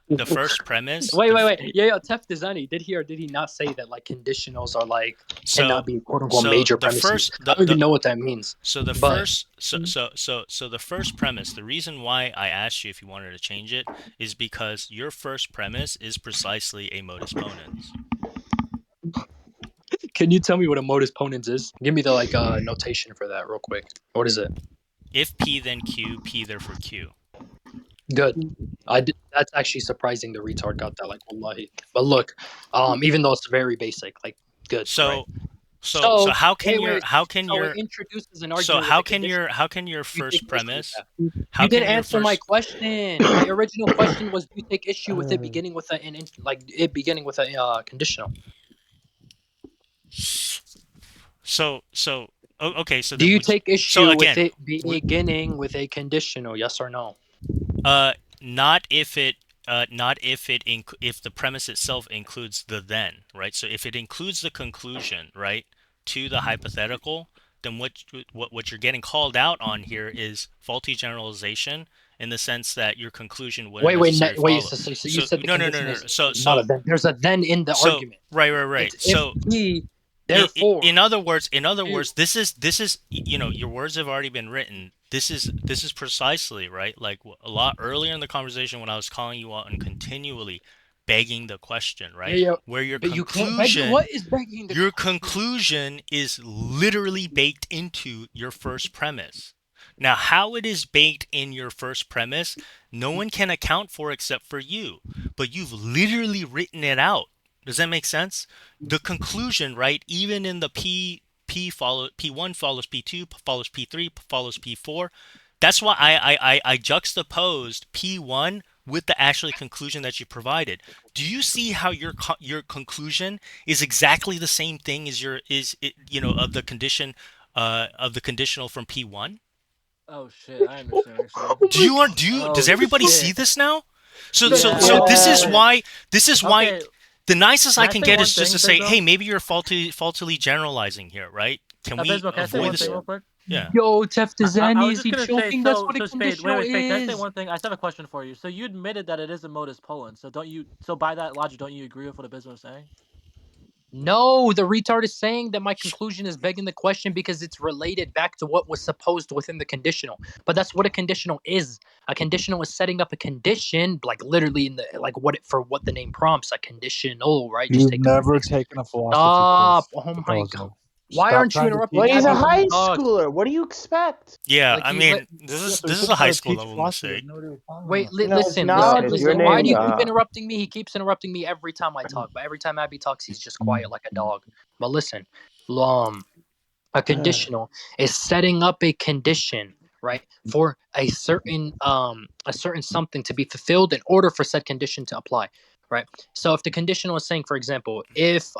The first premise. Wait. Yeah, Tef Dizani, did he or did he not say that like conditionals are like cannot be quote unquote major premises? I don't even know what that means. So the first the first premise, the reason why I asked you if you wanted to change it is because your first premise is precisely a modus ponens. Can you tell me what a modus ponens is? Give me the like notation for that real quick. What is it? If P then Q, P therefore Q. Good. That's actually surprising. The retard got that. Like, wallahi. But look, even though it's very basic, like, good. So right? it introduces an so argument. how can your first premise? You didn't answer my question. My original question was, do you take issue with it beginning with a conditional? Okay. So do you take issue with it beginning with a conditional? Yes or no? Not if the premise itself includes the then, right? So if it includes the conclusion, right, to the hypothetical, then what you're getting called out on here is faulty generalization in the sense that your conclusion wouldn't necessarily follow. So you said the condition is So not a then. There's a then in the argument. Right. So if he, therefore, in other words, this is your words have already been written. This is precisely right. Like a lot earlier in the conversation when I was calling you out and continually begging the question, right? Yeah, Where your but you can't beg. conclusion, What is begging the your conclusion is literally baked into your first premise. Now, how it is baked in your first premise, no one can account for except for you. But you've literally written it out. Does that make sense? The conclusion, right? Even in the P1 follows P2, follows P3, follows P4. That's why I juxtaposed P1 with the actual conclusion that you provided. Do you see how your conclusion is exactly the same thing as of the condition of the conditional from P1? Oh shit, I understand actually. Does everybody see this now? So Yeah. this is why Okay. the nicest I Can I can say get one is just thing, to say, Bismo? hey, maybe you're faultily generalizing here, right? Can we Bismo, can I say avoid one this? thing real quick? Yeah. Yo, I Teftazani, was is just he gonna say, joking? That's what a so Spade, conditional wait, Spade, can I say is. one thing? I just have a question for you. So you admitted that it is a modus ponens. So by that logic, don't you agree with what Abismo is saying? No, the retard is saying that my conclusion is begging the question because it's related back to what was supposed within the conditional. But that's what a conditional is. A conditional is setting up a condition, like literally in the what the name prompts, a conditional, right? Just You've take never taken a philosophy Stop. quiz. Oh my god. Bozo. Why Stop aren't you trying to interrupting Well, teach he's a Abby when high he talks? schooler. What do you expect? Yeah, Like I he mean, let this so he's is a just high trying to school teach level philosophy. mistake. No idea what you're talking Wait, about. No, it's listen, not. listen, It's your listen. Why do name. you keep interrupting me? He keeps interrupting me every time I talk, but every time Abby talks, he's just quiet like a dog. But listen, a conditional is setting up a condition, right, for a certain something to be fulfilled in order for said condition to apply, right? So if the conditional is saying, for example, if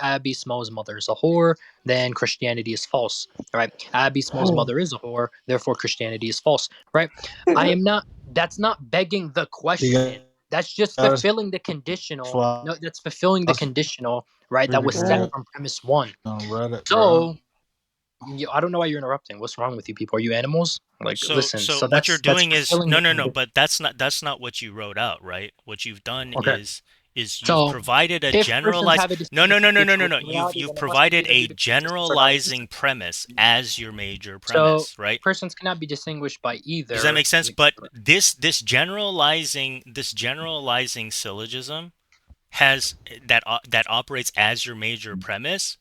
Abby Small's mother is a whore, then Christianity is false, right? Abby Small's mother is a whore, therefore Christianity is false, right? That's not begging the question. That's just fulfilling the conditional. No, that's fulfilling the conditional, right? That was set from premise one. On Reddit, So I don't know why you're interrupting. What's wrong with you people? Are you animals? Like, listen. So what you're That's doing is fulfilling no, but that's not what you wrote out, right? What you've done Okay. is you've So provided a if persons generalized have a distinct reality, You've then it must be provided that a these existence or non-existence. generalizing premise as your major So premise, right? persons cannot be distinguished by either. Does that make sense? But this generalizing syllogism that operates as your major premise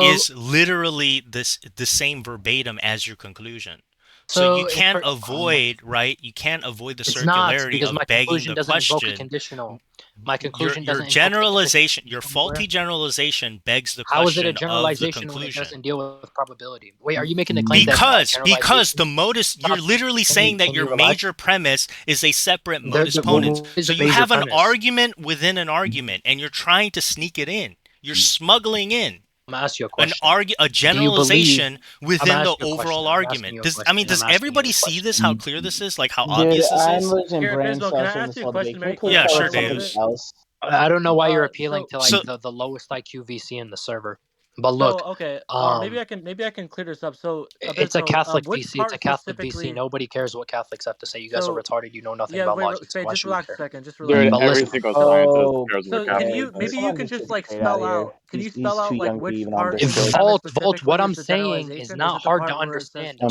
is literally the same verbatim as your conclusion. So you can't avoid, right? You can't avoid the It's not, circularity because my of begging conclusion the doesn't invoke a question. conditional. My conclusion Your doesn't invoke a generalization, your conditional anywhere. faulty generalization begs the How is it a question of the generalization when it conclusion. doesn't deal with probability? Wait, are you making the claim that Because the modus, you're literally saying that your major premise is a separate modus ponens. So you have an argument within an argument, and you're trying to sneak it in. You're smuggling in I'm gonna ask you a question. a generalization within the overall argument. Does everybody see this? How clear this is? Like how Dude, obvious this I'm is? losing Here, brain Bismo, cells can I from ask this you a whole debate. question Can we very please quick? Yeah, talk sure, about something Davis. else? I don't know why you're appealing to so- the lowest IQ VC in the server. But So look, okay, maybe I can clear this up. So it's a Abismo, Catholic which VC. It's part a Catholic specifically? VC. Nobody cares what Catholics have to say. You guys are So retarded. You know nothing yeah, about wait, logic. So Spade, why just should we relax a care? second. Just relax. Dude, But every listen, single scientist cares what So Catholics can you say. maybe you can just like Straight out spell of here. out? Can you He's spell out too young like to which even on part of the Discord. premise Vault, specifically what is I'm the saying is generalization? not Is it the hard to part where it says understand. I'm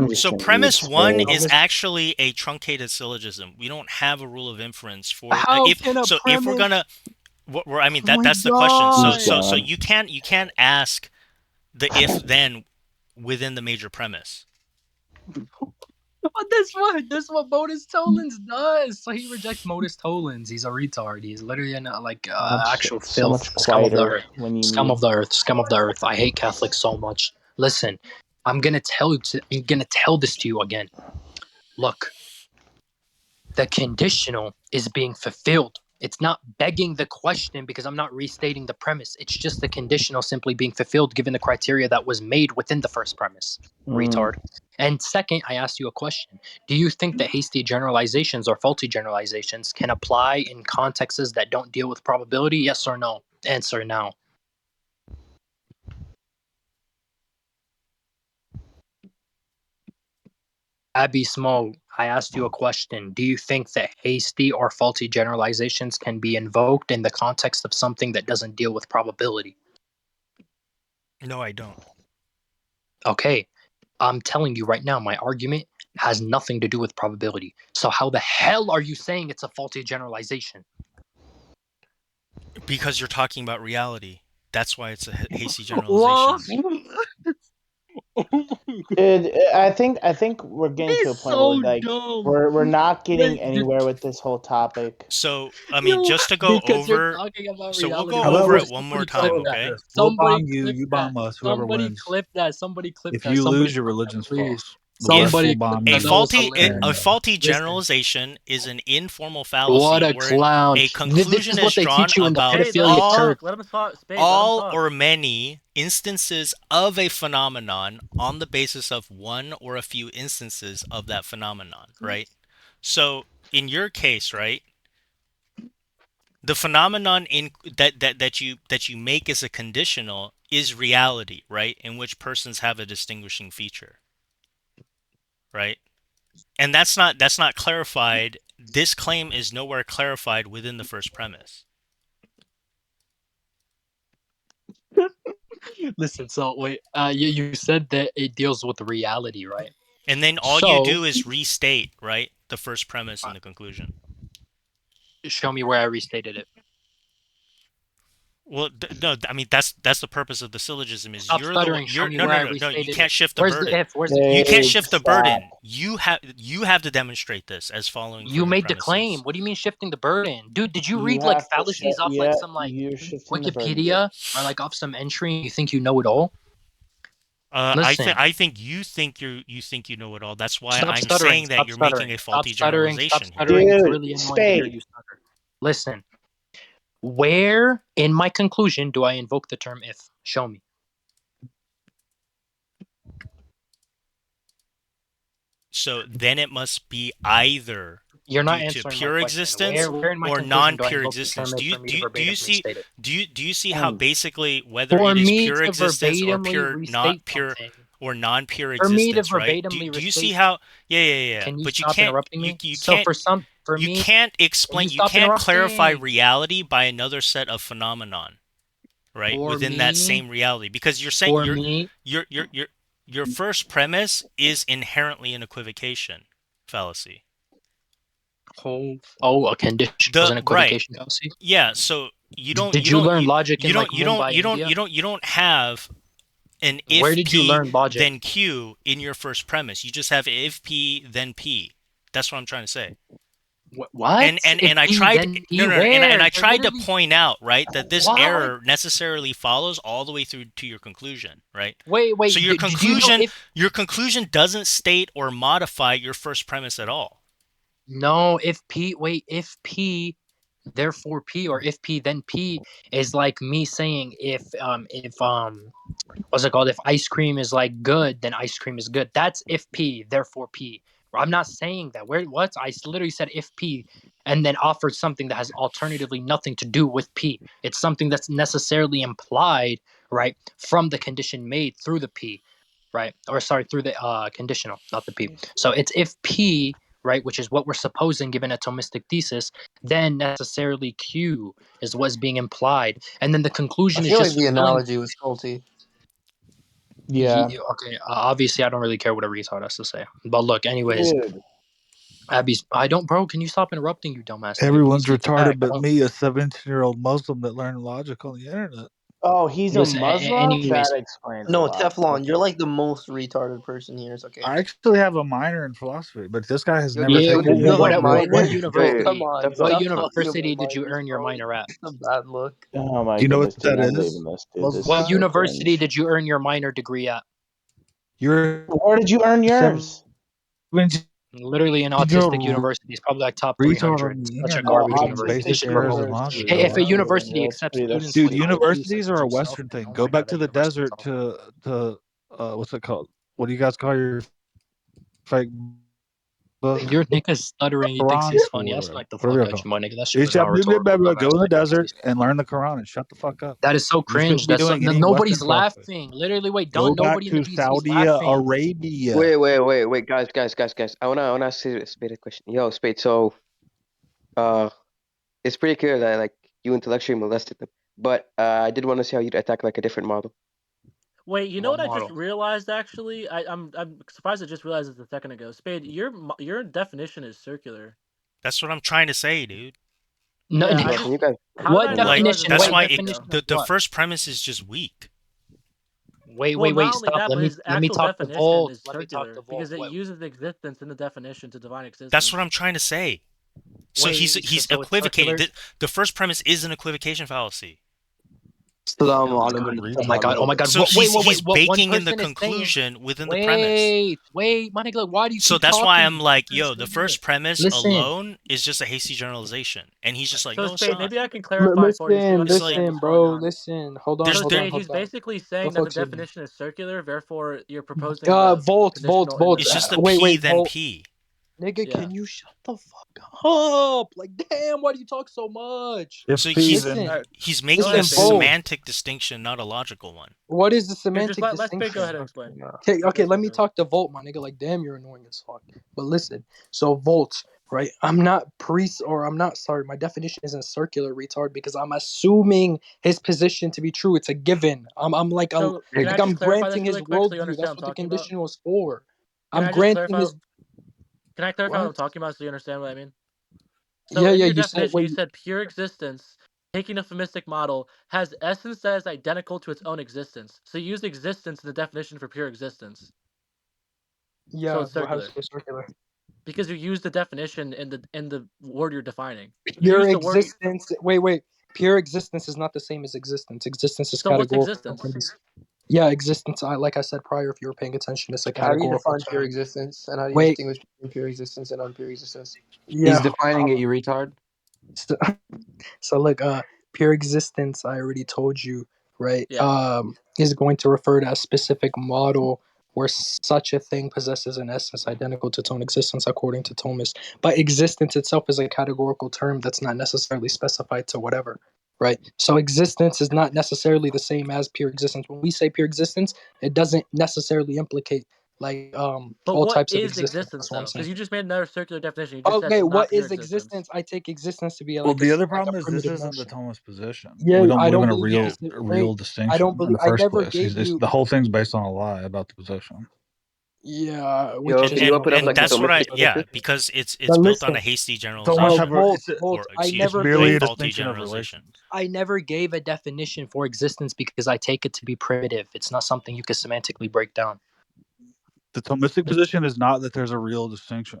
just So gonna premise eat one Spade. is actually a truncated syllogism. We don't have a rule of inference for How can a if we're premise? gonna I mean Oh my that's the question. He's god! So gone. you can't ask the if then within the major premise. But this what modus tollens does. So he rejects modus tollens. He's a retard. He's literally an actual So filth, much scum of the quieter earth, when you scum meet. of the earth, scum of the earth. I hate Catholics so much. Listen, I'm gonna tell this to you again. Look, the conditional is being fulfilled. It's not begging the question because I'm not restating the premise. It's just the conditional simply being fulfilled given the criteria that was made within the first premise. Retard. And second, I asked you a question. Do you think that hasty generalizations or faulty generalizations can apply in contexts that don't deal with probability? Yes or no? Answer now. Abby Small, I asked you a question. Do you think that hasty or faulty generalizations can be invoked in the context of something that doesn't deal with probability? No, I don't. Okay. I'm telling you right now, my argument has nothing to do with probability. So how the hell are you saying it's a faulty generalization? Because you're talking about reality. That's why it's a hasty generalization. Dude, I think we're getting to a point where like dumb. we're not getting Wait, anywhere with this whole topic. So, I mean, just to go because you're over, talking about so we'll reality. go How about over we it one more Somebody time, clip so that. okay? this? We'll Somebody bomb you, clip you that. bomb us, whoever Somebody wins. clip that. Somebody clip If that. you Somebody lose, your clip that, religion's please. false. But we'll Somebody bomb clip you. A that. That was faulty hilarious. Listen. generalization is an informal What fallacy a where clown. a This conclusion is what is they drawn teach you in the about Spade, let him pedophilia all church. talk. Let him talk. Spade, let him talk. or many instances of a phenomenon on the basis of one or a few instances of that phenomenon, right? So in your case, right, the phenomenon that you make as a conditional is reality, right, in which persons have a distinguishing feature, right? And that's not clarified. This claim is nowhere clarified within the first premise. Listen, so wait, you said that it deals with reality, right? And then all you do is restate, right, the first premise and the conclusion. Show me where I restated it. Well, no, I mean that's the purpose of the syllogism. Is Stop stuttering. Show me no where I no. You restated can't it. shift the Where's burden. the if? Where's the You can't Dude, shift the stop. burden. You have to demonstrate this as following. You from made the premises. claim. What do you mean shifting the burden, dude? Did you You read like have to fallacies off yeah, like some like you're shifting the burden. Wikipedia or like off some entry? And you think you know it all? Listen. I think you think you know it all. That's why Stop I'm stuttering. saying that Stop you're stuttering. making a Stop faulty stuttering. Stop generalization here. stuttering. It's Dude, really annoying to hear Spade. you stutter. Listen. Where in my conclusion do I invoke the term if? Show me. So then it must be either You're not due to answering my pure question. existence Where in my or conclusion do I non-pure invoke the term existence. if for me to verbatim restate it? Do you see how basically whether For it is me pure to existence or verbatimly pure not restate pure something. or non-pure For me to existence, right? verbatimly Do you restate. see how? Yeah. Can you But you stop can't. interrupting me? You So can't. for You me, can't can explain. you You stop can't clarify interrupting? reality by another set of phenomenon, right? For Within that me, same reality, because you're saying for me, your first premise is inherently an equivocation fallacy. a condition was an equivocation fallacy. Yeah, so you don't. Did you learn logic in like Mumbai, India? You don't have an if Where did you P learn logic? then Q in your first premise. You just have if P then P. That's what I'm trying to say. What? And I tried and I tried to point out, right, that this What? error necessarily follows all the way through to your conclusion, right? Wait. So your did you know your conclusion doesn't state or modify your first premise at all. No, if P, therefore P, or if P then P is like me saying if what's it called? If ice cream is like good, then ice cream is good. That's if P, therefore P. I'm not saying that. What? I literally said if P and then offered something that has alternatively nothing to do with P. It's something that's necessarily implied, right, from the condition made through the P, right? Or sorry, through the conditional, not the P. So it's if P, right, which is what we're supposing given a Thomistic thesis, then necessarily Q is what's being implied. And then the conclusion I is feel like just the filling. analogy was faulty. Yeah. Okay. Obviously, I don't really care what a retard has to say. But look, anyways, Dude. Abby's. I don't, bro. Can you stop interrupting, you dumbass? Nigga? Everyone's Please take it retarded back. but me, a 17-year-old Muslim that learned logic on the internet. Oh, he's Listen, a Muslim? anyways. That explains a No, lot. Teflon, you're like the most retarded person here. It's okay. I actually have a minor in philosophy, but this guy has Yo, never Yeah. taken you have a any more minor? What classes. university? Come on, What stop talking university about did you minors, earn your bro. minor at? It's a bad look. Oh my Do you know goodness, what dude. that I'm is? leaving this, dude. This What is so university cringe. did you earn your minor degree at? You're Where did you earn yours? 17-year-old Literally an autistic university. It's probably like top retard 300. on the Such a internet garbage reading university. basic Autistic errors of university. logic. Hey, if a Wow. university That's accepts pretty, that's students Dude, with pretty IQ universities such are as a yourself, Western then thing. oh Go my back god, to that the university is desert awful. to what's it called? What do you guys call your fake book? Your nigga's stuttering. He thinks Quran he's funny. I'll or smack the whatever fuck you out call you, my nigga. That shit it. was not rhetorical, Go dumbass in the nigga. desert and learn the Quran and shut the fuck up. That is so You shouldn't cringe. be That's so, doing any Western nobody's philosophy. laughing. Literally, wait, Go back nobody in the to PC is Saudi laughing. Arabia. Wait, guys. I wanna ask Spade a question. Yo, Spade. So, it's pretty clear that like you intellectually molested them, but I did want to see how you'd attack like a different model. Wait, you know What what I just model? realized? Actually, I'm surprised I just realized it a second ago. Spade, your definition is circular. That's what I'm trying to say, dude. No, Yeah, no. I Bro, just can you guys? What how did I realize definition? this That's Wait, was why a definition of the what? first premise is just weak. Wait, Well, wait, not wait. only Stop. that, Let but me his let me actual talk to definition Volt. is Let me talk to circular Volt. because it uses existence in the definition to define existence. That's what I'm trying to say. So Wait, he's so it's equivocating. circular? The first premise is an equivocation fallacy. Assalamu Oh alaikum. my god! Oh my god! So Wait, he's what one baking in the person is saying? conclusion within the premise. Wait, my nigga, why do you So keep that's talking? why I'm like, Let's yo, go the do first it. premise Listen. alone is just a hasty generalization, and he's just like, So no, it's Spade, not. maybe I can clarify for you so you understand what's going on. Listen. Hold on, There's So hold on, Spade, hold he's on. basically saying Don't that the talk to me. definition is circular, therefore you're proposing the Volt. conditional Volt. It's just a Wait, P wait, then Volt. P. Nigga, Yeah. can you shut the fuck up? Like, damn, why do you talk so much? If So P, Listen, then he's making ahead, a Spade. semantic distinction, not a logical one. what is the Here, just semantic let Spade go ahead and distinction? explain. Okay, let me talk to Volt, my nigga. Like, damn, you're annoying as fuck. But listen, so Volt, right? I'm not sorry. My definition isn't circular, retard, because I'm assuming his position to be true. It's a given. I'm like So can I I'm just clarify granting this his really quick so you worldview. understand That's what what I'm the talking about? condition was for. Can I'm I just granting clarify? his. Can I clarify what I'm What? talking about so you understand what I mean? So Yeah, in your you said definition, you wait. said pure existence, taking a phymistic model, has essence that is identical to its own existence. So you use existence in the definition for pure existence. Yeah, So it's well, how circular. is it circular? Because you use the definition in the word you're defining. You Pure use the word. existence. Wait. Pure existence is not the same as existence. Existence is So what's categorical. existence? Yeah, existence. Like I said prior, if you were paying attention, it's a How do you categorical define pure term. existence, and how do you Wait. distinguish between pure existence and unpure existence? Yeah. He's defining it, you retard. So look, pure existence. I already told you, right? Yeah. Is going to refer to a specific model where such a thing possesses an essence identical to its own existence, according to Thomas. But existence itself is a categorical term that's not necessarily specified to whatever, right? So existence is not necessarily the same as pure existence. When we say pure existence, it doesn't necessarily implicate like But all what types of is existence. existence That's what I'm though? Because saying. you just made another circular definition. You just said Okay, it's not what pure is existence. existence? I take existence to be well, like the other like a problem is this primitive isn't the notion. Thomas position. Yeah, We don't I believe don't in a believe real this. real I don't distinction in believe. the I first never place. gave you. The whole thing's based on a lie about the position. Yeah, Yo, which can is you open up And like a that's what Thomistic yeah, position? because it's But built on a listen, hasty Thomas generalization, Volt, or I excuse It's me, never merely a a gave. faulty distinction of generalization. relations. I never gave a definition for existence because I take it to be primitive. It's not something you can semantically break down. The Thomistic position is not that there's a real distinction.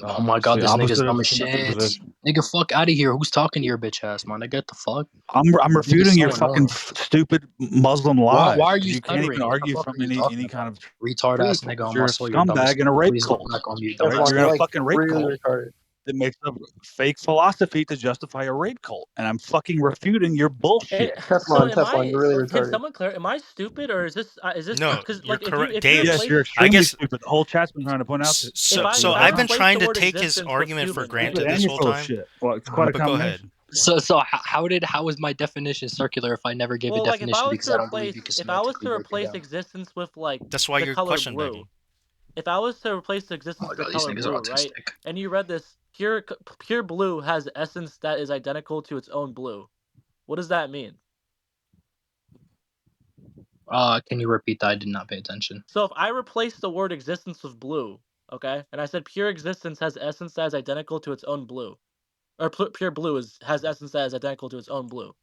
Oh my It's god, the this nigga's opposite of dumb the as Thomistic shit. position. Nigga, fuck out of here. Who's talking to your bitch ass, man? Nigga, get the fuck. I'm Nigga's refuting your so fucking annoying. stupid Muslim Why lies are because you you can't even stuttering? What the argue fuck from are you talking any kind about? of Retard ass truth nigga because on you're my a soul. You're dumb as scumbag in a fuck. rape Please go cult. back on mute, Right? dumbass. You're in a Like fucking rape really cult retarded. that makes up fake philosophy to justify a rape cult, and I'm fucking refuting your bullshit. So Teflon, you're really Can retarded. someone clear? Am I stupid or is this No, because you're like correct, if you Dave. Yes, replace you're I extremely guess stupid. The whole chat's been trying to point out to so. if So I I've been replace trying the to word take his existence with argument for human, right? stupid granted and this you're whole full of time. shit. Well, it's quite a But go ahead. combination. So how was my definition circular if I never gave a Well, like definition because I don't believe you can if I was semantically to break it replace down? existence with like That's why the you're color question blue, begging. if I was to replace the Oh existence my with the god, these color niggas are blue, right? autistic. And you read this, pure blue has essence that is identical to its own blue. What does that mean? Can you repeat that? I did not pay attention. So if I replace the word existence with blue, okay, and I said pure existence has essence that is identical to its own blue, or pure blue has essence that is identical to its own blue.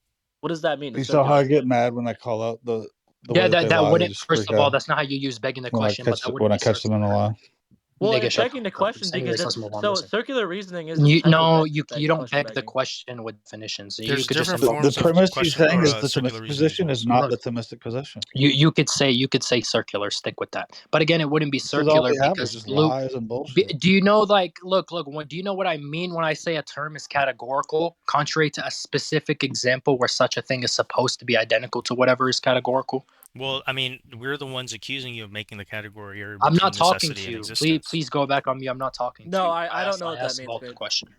What does that mean? You It's saw how I circular. get mad when I call out the Yeah, way that they that lie. They wouldn't. just First freak of all, out that's not how you use begging the question, but that wouldn't when I be catch them in a circular. lie. Well, Nigga, it's shut the begging the fuck up. question Anyways, because let's move on. so Listen. circular reasoning is a type No, of you don't question beg the begging. question with definitions. You There's could just different involve forms The of premise he's question saying is or the circular Thomistic reasoning as position well. is So not the Thomistic position. you could say circular. Stick with that. But again, it wouldn't be This is all circular they have is because just blue. lies and bullshit. Do you know like look? Do you know what I mean when I say a term is categorical, contrary to a specific example where such a thing is supposed to be identical to whatever is categorical? well, I mean, we're the ones accusing you of making the category error I'm between not talking necessity to and you. existence. Please go back on me. I'm not talking to No, you. I don't know I what that asked means, Volt the Spade. question.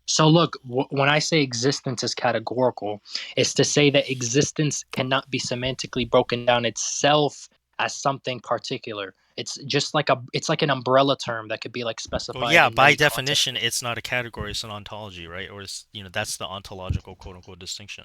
So look, when I say existence is categorical, it's to say that existence cannot be semantically broken down itself as something particular. It's just like it's like an umbrella term that could be like specified. Well, yeah, in by many definition, contexts. it's not a category; it's an ontology, right? Or it's, that's the ontological quote unquote distinction.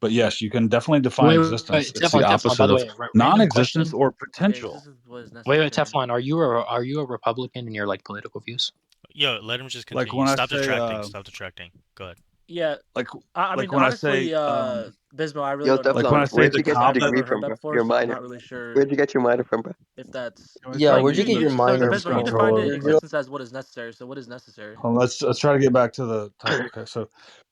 But yes, you can definitely define existence. It's the Teflon, opposite by the of way, random non-existence question. or Yeah, potential. existence was Wait, necessary. Teflon, are you a Republican in your like political views? Yo, let him just Like continue. when I Stop say, distracting. Stop distracting. Go ahead. Yeah, Like I mean, when I honestly, say Bismo, I really Yo, don't know like when I Teflon, say where'd the you get because your I've comment. degree never from, heard that bro? before, Your so I'm minor. not really sure Where'd you get your minor from, bro? if that's Yeah, like where'd you get your so. minor Bismo, you from? defined Controller. existence as what is necessary. So what is necessary? Well, let's try to get back to the topic. Okay, so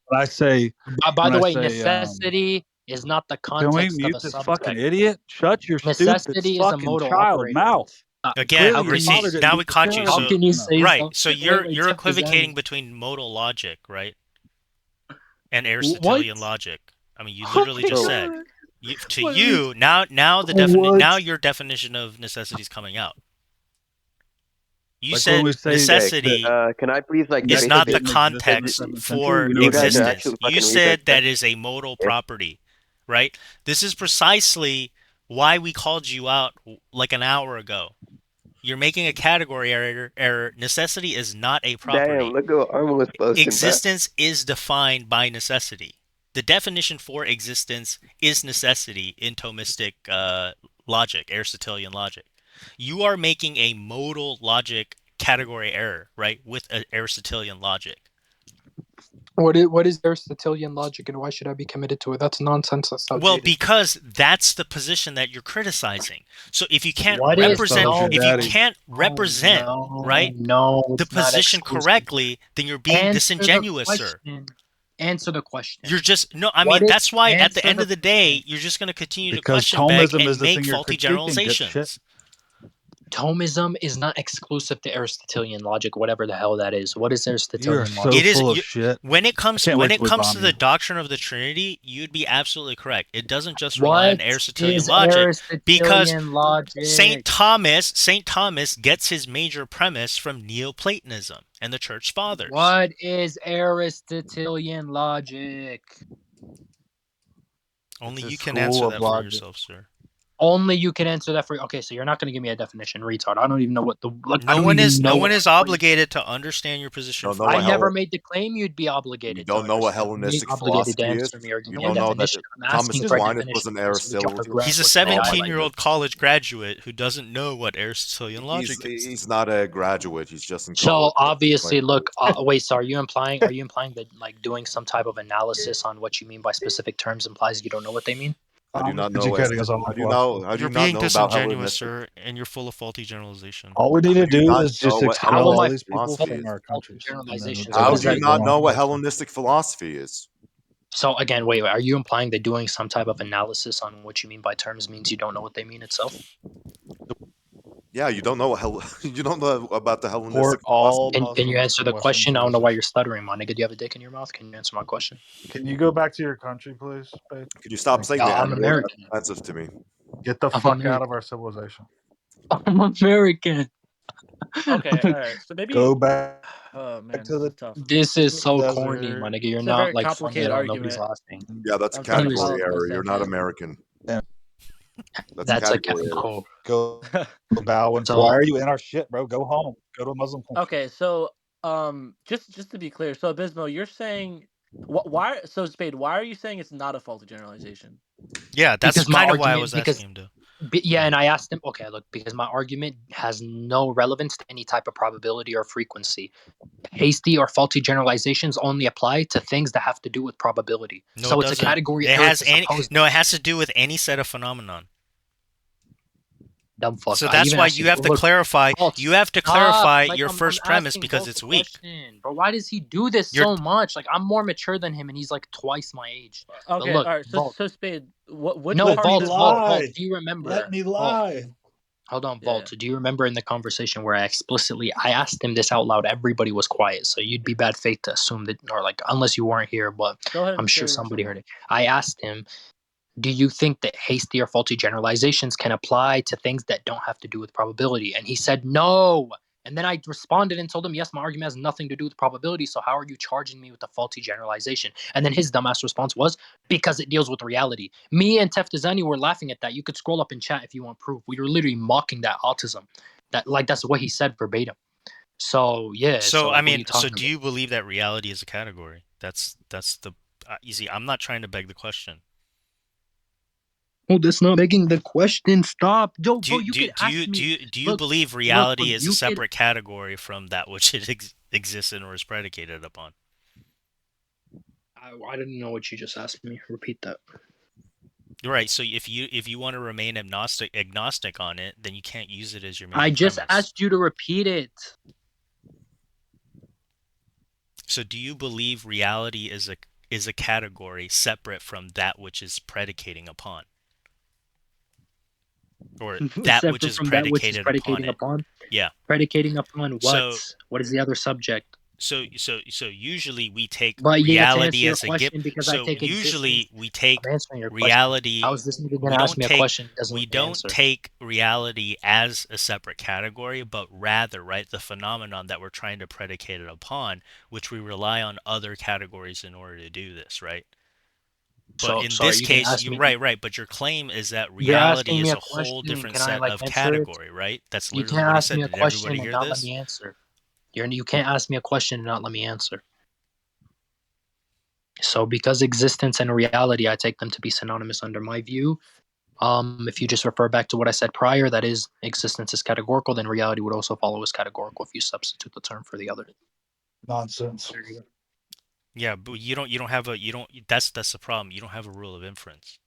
when I say By the way, say, necessity is not the can we context of mute a this fucking subject. idiot? Shut your stupid Necessity is a fucking modal child operator. mouth. Again, How Clearly, your can you? father see, didn't now beat we the caught shit you. out of How So can you enough. say right, so? so Wait, you're Tef is equivocating in. between modal logic, right, and What? Aristotelian logic. I mean, you Oh literally my just Bro, said god! to What are we? you now What? now your definition of necessity is coming out. You Like when said we say okay, necessity can I please, like, is necessity not basically, the didn't exist in the context 7th century, for we know you what that guys are means. existence. actual You fucking said retards, man. that is a modal Yeah. property, right? This is precisely why we called you out like an hour ago. You're making a category error. Necessity is not a Damn, property. look what Armin was posting, bro. Existence is defined by necessity. The definition for existence is necessity in Thomistic logic, Aristotelian logic. You are making a modal logic category error, right, with Aristotelian logic. What is Aristotelian logic, and why should I be committed to it? That's nonsense. That's Well, outdated. because that's the position that you're criticizing. So if you can't What is represent, Aristotle's your no? if you daddy. can't Oh, represent, right, no, the it's not position exclusive. correctly, then you're being Answer the disingenuous, sir. question. Answer the question. You're just no. I What mean, is that's why at the answer end the of the day, question? you're just going to continue to Because question beg Thomism is and the make thing you're faulty critiquing, dipshit. generalizations. Thomism is not exclusive to Aristotelian logic, whatever the hell that is. What is You are Aristotelian so logic? It is full of shit. when it I comes can't wait till we to bomb the you. doctrine of the Trinity, you'd be absolutely correct. It doesn't just rely on What Aristotelian is logic because Aristotelian logic? Saint Thomas gets his major premise from Neoplatonism and the Church Fathers. What is Aristotelian logic? Only It's a you can school answer of that for logic. yourself, sir. Only you can answer that for. Okay, so you're not going to give me a definition, retard. I don't even know what the like. I No don't one even is know no what one the is phrase- obligated to understand your position. Don't know fully. what I never hell made the claim you'd be you obligated to don't know what understand. You Hellenistic obligated to philosophy is. answer me or give You me a don't know that definition. I'm Thomas asking for a Aquinas definition. was an Okay, so we drop the Aristotelian. He's a groundwork today. I like 17-year-old it. college graduate who doesn't know what Aristotelian logic is. He's not a graduate. He's just in So college. obviously, Like, look. Wait. So are you implying that like doing some type of analysis on what you mean by specific terms implies you don't know what they mean? I do not know. Educating us on philosophy. How do You're you not being know about disingenuous, Hellenistic? sir, and you're full of faulty generalization. All we need How to do you do not is know just what expel How am all I Hellenistic these people philosophy from is? our faulty countries, and then generalizations? How What do does you that everything will not mean? know go what on peacefully. Hellenistic philosophy is? So again, wait. Are you implying that doing some type of analysis on what you mean by terms means you don't know what they mean itself? Yeah, you don't know what you don't know about the Hellenistic Port all philosophy. Can you Muslims answer from the Western question? I don't know why you're civilization. stuttering, my nigga. Do you have a dick in your mouth? Can you answer my question? Can you go back to your country, please, babe? Could you stop Thank saying you. the I'm N word? That's American. offensive to me. Get the I'm fuck out American. of our civilization. I'm American. Okay, all right. So maybe. Go back Oh man, to this the is tough. This is so corny, my desert. nigga. You're It's a not very like funny complicated at all. Nobody's argument. laughing. Yeah, that's a I'm trying to follow category up the error. best I You're not can. American. And That's a That's a category error. cool. go bow and So why are you in our shit, bro? Go home. Go to a Muslim country. Okay, so just to be clear, so Abismo, you're saying why? So Spade, why are you saying it's not a faulty generalization? Yeah, that's because my kind of why I argument was because asking him to. yeah, and I asked him, okay, look, because my argument has no relevance to any type of probability or frequency. Hasty or faulty generalizations only apply to things that have to do with probability. No, So it it's a doesn't. category It error has to any. suppose No, it has to do with any set of phenomenon. dumb fuck. So I that's even why asked you have to look, clarify. Vault, You have to stop. clarify Like your I'm first premise asking because Vault it's a weak. question. But why does he do this You're so much? Like I'm more mature than him and he's like twice my age. But Okay, look, all right. Vault. So Spade, which No, part of Vault, this Vault, law? Vault. Do you remember? Let me Vault. lie. Hold on, Yeah. Vault. Do you remember in the conversation where I asked him this out loud? Everybody was quiet, so you'd be bad faith to assume that, or like unless you weren't here. But Go ahead I'm and say sure it again, somebody Spade. heard it. I asked him, "Do you think that hasty or faulty generalizations can apply to things that don't have to do with probability?" And he said no. And then I responded and told him, "Yes, my argument has nothing to do with probability. So how are you charging me with a faulty generalization?" And then his dumbass response was, "Because it deals with reality." Me and Teftazani were laughing at that. You could scroll up in chat if you want proof. We were literally mocking that autism. That's what he said verbatim. So yeah. So So I like, what are you mean, so talking do about? you believe that reality is a category? That's the you see. I'm not trying to beg the question. Oh, that's not begging the question. Stop, Joe. Do Bro, you you do could ask me. do you Look, believe look, reality is a you could. separate category from that which it exists in or is predicated upon? I didn't know what you just asked me. Repeat that. Right. So if you want to remain agnostic on it, then you can't use it as your main I just premise. asked you to repeat it. So do you believe reality is a category separate from that which is predicating upon, or that which Separate is from that which is predicated upon predicating it? upon? Yeah. Predicating upon what? So What is the other subject? so usually we take But you get to answer reality your as a given. question because I So take usually existence. we take I'm answering your question. reality. How is this nigga We gonna ask don't me a take question? Doesn't we let me don't answer. take reality as a separate category, but rather, right, the phenomenon that we're trying to predicate it upon, which we rely on other categories in order to do this, right? But in So are this you gonna case, ask me? right. But your claim is that You're reality asking me is a a whole question. different Can I set like of answer it? category, right? That's You literally can't what he ask me said. a Did everybody question and hear not let this? me answer. You can't ask me a question and not let me answer. So because existence and reality, I take them to be synonymous under my view. If you just refer back to what I said prior, that is, existence is categorical, then reality would also follow as categorical if you substitute the term for the other. Nonsense. There you go. Yeah, but you don't have a you don't that's the problem. You don't have a rule of inference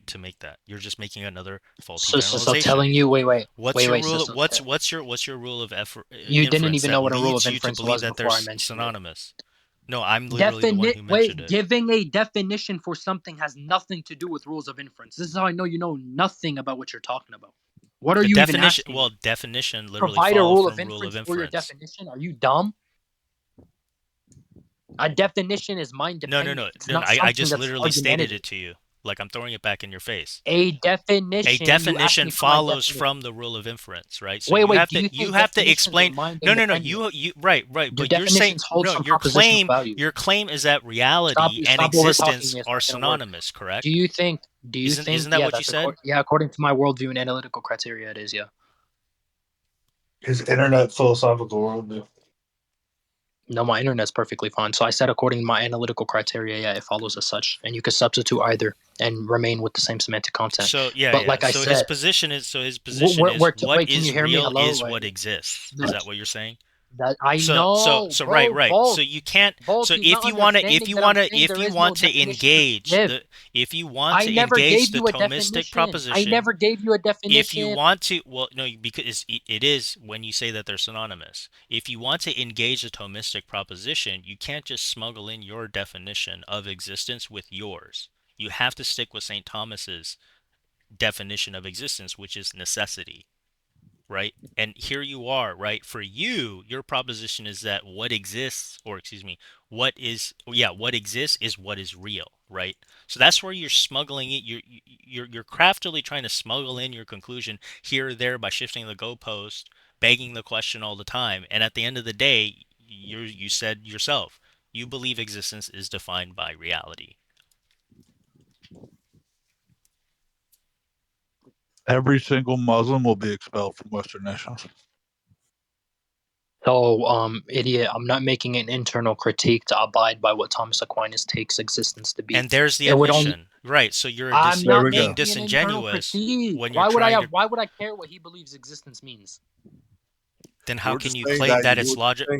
to make that. You're just making another faulty So generalization. telling you, What's your rule? So what's your rule of you didn't inference even that know what a rule leads of you to inference believe was that they're before I mentioned it. synonymous? No, I'm literally the one who mentioned it. Giving a definition for something has nothing to do with rules of inference. This is how I know you know nothing about what you're talking about. What are A you even definition, asking? well, definition literally Provide a follows rule of from rule of inference for your inference. definition? Are you dumb? A definition is mind No. dependent. It's not I something just that's literally stated argumentative. it to you. Like I'm throwing it back in your face. A definition. A definition you asked me for my follows definition. from the rule of inference, right? So Wait. do you have to definitions explain. are mind No. independent? You right. Your But you're saying definitions hold no. some propositional value. Your claim is that reality and Stop over talking existence me. It's are not gonna work. synonymous, correct? Do you think? Isn't that what you said? According to my worldview and analytical criteria, it is. Yeah. His internet philosophical worldview. No, my internet's perfectly fine. So I said according to my analytical criteria, yeah, it follows as such, and you could substitute either and remain with the same semantic content. So yeah, but like I so said, his position is what can is you hear me? real Hello? is what exists. Is that what you're saying? That I So bro, right. Both, so you can't. both, So he's not if you want to engage I never gave the you a Thomistic definition. proposition, I never gave you a definition. if you want to, well, no, because it is when you say that they're synonymous. If you want to engage the Thomistic proposition, you can't just smuggle in your definition of existence with yours. You have to stick with St. Thomas's definition of existence, which is necessity, right? And here you are, right? For you, your proposition is that what exists, or excuse me, what exists is what is real, right? So that's where you're smuggling it. You're craftily trying to smuggle in your conclusion here or there by shifting the goalpost, begging the question all the time. And at the end of the day, you said yourself, you believe existence is defined by reality. Every single Muslim will be expelled from Western nations. So, idiot, I'm not making an internal critique to abide by what Thomas Aquinas takes existence to be. And there's the admission, right? So you're being disingenuous when you're Why would I care what he believes existence means? Then how can you claim that it's logical?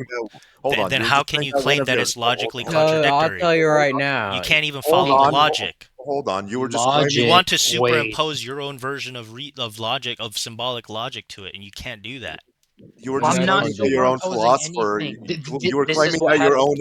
Then how can you claim that it's logically contradictory? I'll tell you right now. You can't even follow the logic. Hold on, you were just you want to superimpose your own version of logic, of symbolic logic to it, and you can't do that. You were just claiming that your own philosopher. You were claiming that your own.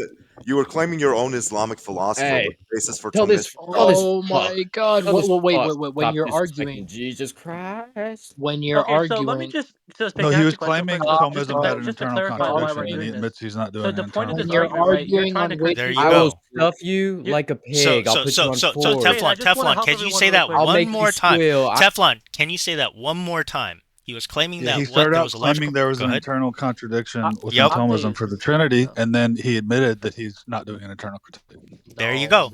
You were claiming your own Islamic philosopher was the basis for Thomism. Oh my God! Wait! When you're arguing, Jesus Christ. When you're arguing, so let me just no, he was claiming Thomism had an just to internal clarify why we're contradiction, and doing he this. admits he's not doing So an the point internal of this contradiction. argument, right? You're trying to critique. There you I go. will stuff you like a pig. I'll put you on so forward. Teflon, can you say that I'll one make you more time? squeal. Teflon, can you say that one more time? He was claiming that he started there out was a claiming there was Go an ahead. internal contradiction within Thomism for the Trinity, and then he admitted that he's not doing an internal critique. There you go.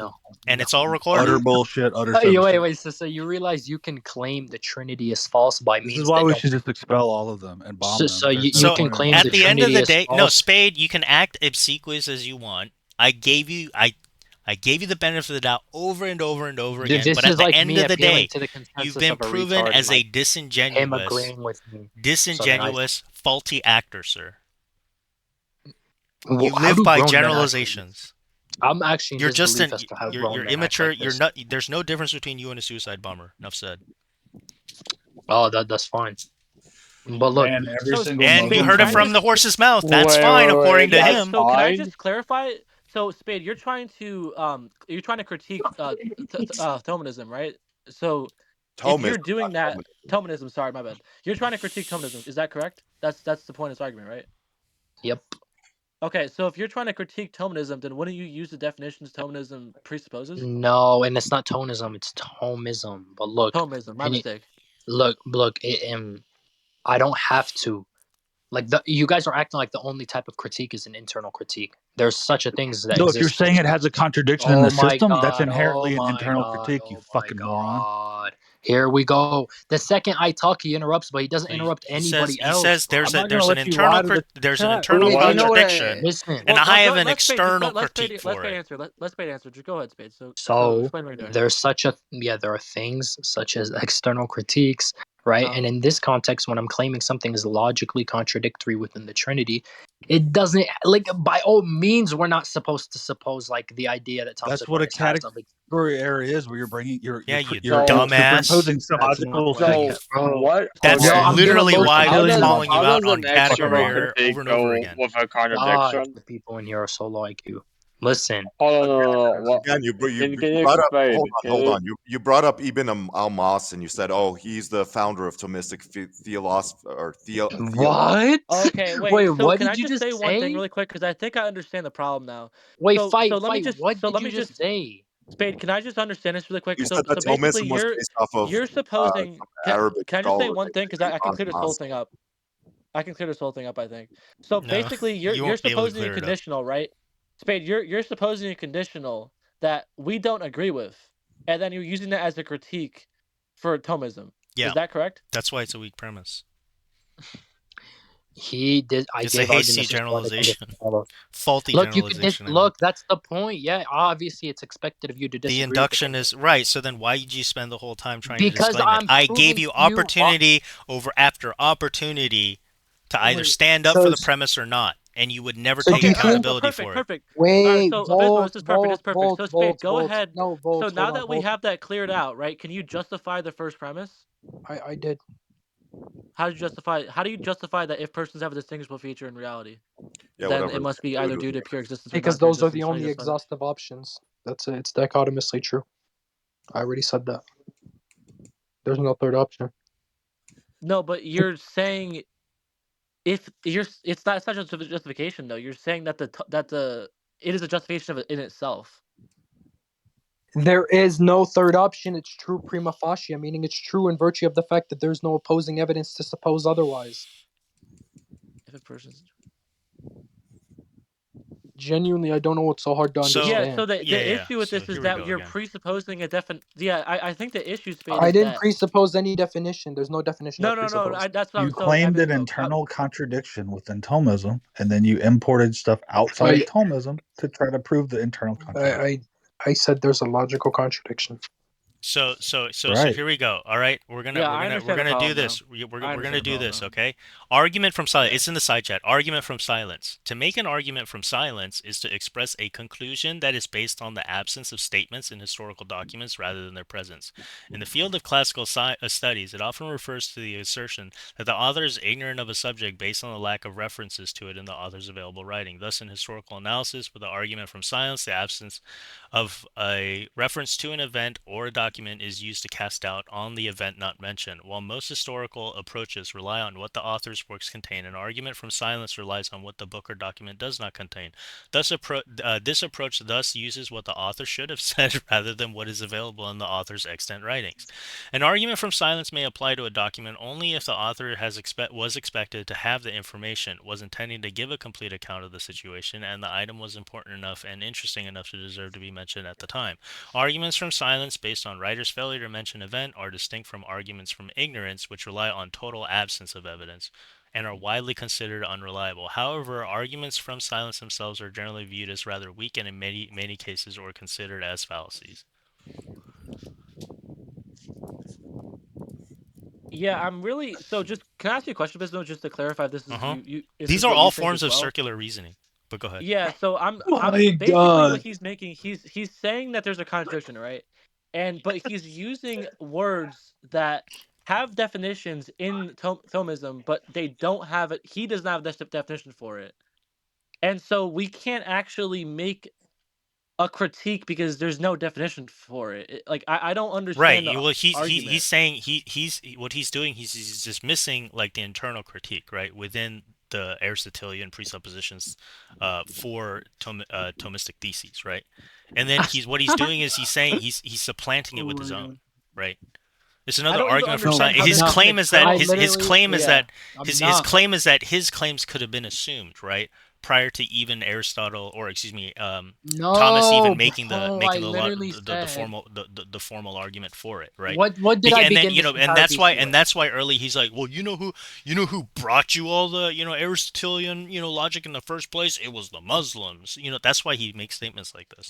And it's all recorded. Utter bullshit. Utter. Wait. So you realize you can claim the Trinity is false by means. This is why we should just expel all of them and bomb them. So you can claim at the the end of Trinity the is day, false. no, Spade, you can act obsequious as you want. I gave you the benefit of the doubt over and over and over again. This But at is the like end me of the appealing day, to the consensus you've been of a proven retard as and, a like, him agreeing with me. disingenuous, faulty actor, sir. Well, You how live do by grown men act like generalizations. I'm actually in You're just disbelief an as to how you're grown men act immature. like You're this. not. There's no difference between you and a suicide bomber. Enough said. Oh, that's fine. But look, Man, every single And we Muslim heard it can from the horse's mouth. That's fine, according to him. So can I just clarify? So Spade, you're trying to critique Thomanism, right? So if you're Thomism, doing not that, Thomanism, sorry, my bad. You're trying to critique Thomanism, is that correct? That's the point of this argument, right? Yep. Okay, so if you're trying to critique Thomanism, then wouldn't you use the definitions Thomanism presupposes? No, and it's not Tonism, it's Thomism. But look, Thomism, my mistake. Look, I don't have to. Like you guys are acting like the only type of critique is an internal critique. There's such a thing as that No, if you're exists. saying it has a contradiction in Oh the my system, that's god! inherently Oh an my internal god! critique. You Oh my fucking moron. god! Here we go. The second I talk, he interrupts, but he doesn't interrupt anybody else. He says there's bro. an internal contradiction, Listen, and I have an Spade, external let critique Spade for it. answer. Let Spade answer. Just go ahead, Spade. So explain what you're doing. there's there are things such as external critiques, right? And in this context, when I'm claiming something is logically contradictory within the Trinity, it doesn't, like, by all means we're not supposed to suppose like the idea that That's what a category error is, where you're bringing you're dumbass. superimposing some logical thing. That's literally why I'm calling you out on external category error over and over again. with a God, contradiction? the people in here are so low IQ. Listen. Again, you brought up. Hold on. You brought up Ibn al-Mas, and you said, "Oh, he's the founder of Thomistic theosophy or What? Okay, wait. So what can did I you just say one thing say? really quick? Because I think I understand the problem now. Wait, so fight. Let me just. What So did let you me just say? Spade, can I just understand this really quick? You So said that basically, Thomism was based off of you're supposing. Arabic Can I just say scholars one like thing? Because I can Ibn clear this whole al-Mas. thing up. I can clear this whole thing up. I think. So No, basically, you you're won't be able to supposing a clear it up. conditional, right? Spade, you're supposing a conditional that we don't agree with, and then you're using that as a critique for Thomism. Yeah, Is that correct? That's why it's a weak premise. He did. I It's gave a hasty arguments generalization. as well. Faulty Look, you can generalization. look. That's the point. Yeah, obviously, it's expected of you to disagree. The induction is right. So then, why did you spend the whole time trying Because to disclaim it? I gave you proving you opportunity after opportunity to either stand up for the premise or not, and you would never take accountability for it. Perfect. Wait, So Abysmal, this is perfect. This is perfect. So Spade, go Volt. ahead. No, Volt. So now hold on, that we Volt. have that cleared out, right? Can you justify the first premise? I did. How do you justify that if persons have a distinguishable feature in reality? Yeah, then whatever. it must be either due to pure existence or Because not pure those are the existence. only exhaustive options. That's it. It's dichotomously true. I already said that. There's no third option. No, but you're saying it's not just a justification though. You're saying that it is a justification in itself. There is no third option. It's true prima facie, meaning it's true in virtue of the fact that there's no opposing evidence to suppose otherwise. If a person's genuinely, I don't know what's so hard to understand. Yeah, so the issue with this is that you're presupposing a I think the issue, Spade, I is didn't that presuppose any definition. There's no definition. No, that's what You I'm claimed an internal contradiction within Thomism, and then you imported stuff outside of Thomism to try to prove the internal contradiction. I said there's a logical contradiction. So Right. here we go. All right, we're gonna do this. We're gonna do this. Okay. Argument from silence. It's in the side chat. Argument from silence. To make an argument from silence is to express a conclusion that is based on the absence of statements in historical documents rather than their presence. In the field of classical studies, it often refers to the assertion that the author is ignorant of a subject based on the lack of references to it in the author's available writing. Thus, in historical analysis, with the argument from silence, the absence of a reference to an event or a document is used to cast doubt on the event not mentioned. While most historical approaches rely on what the author's works contain, an argument from silence relies on what the book or document does not contain. Thus, this approach thus uses what the author should have said rather than what is available in the author's extant writings. An argument from silence may apply to a document only if the author was expected to have the information, was intending to give a complete account of the situation, and the item was important enough and interesting enough to deserve to be mentioned at the time. Arguments from silence based on writer's failure to mention event are distinct from arguments from ignorance, which rely on total absence of evidence and are widely considered unreliable. However, arguments from silence themselves are generally viewed as rather weak and in many cases or considered as fallacies. Yeah, I'm really so. Just can I ask you a question, Bisno, just to clarify? This is These are all forms of circular reasoning. But go ahead. Yeah, so I'm my basically God. what he's making, he's saying that there's a contradiction, right? But he's using words that have definitions in Thomism, but they don't have it. He does not have this definition for it, and so we can't actually make a critique because there's no definition for it. Like I don't understand Right. the Well, he's argument. saying he's what he's doing. He's just missing like the internal critique, right, within the Aristotelian presuppositions, for Thomistic theses, right? And then what he's doing is he's saying he's supplanting it with his own, right? It's I another don't even argument for understand science. how His this is claim an is that external. his claim is that I'm his not. claim is that his claims could have been assumed, right, prior to even Aristotle, or excuse me, Thomas even No, making the bro. I literally the said. formal argument for it, right? What did I And then begin this and entire that's why VC with? that's why early he's like, well, you know who brought you all the Aristotelian logic in the first place? It was the Muslims. That's why he makes statements like this.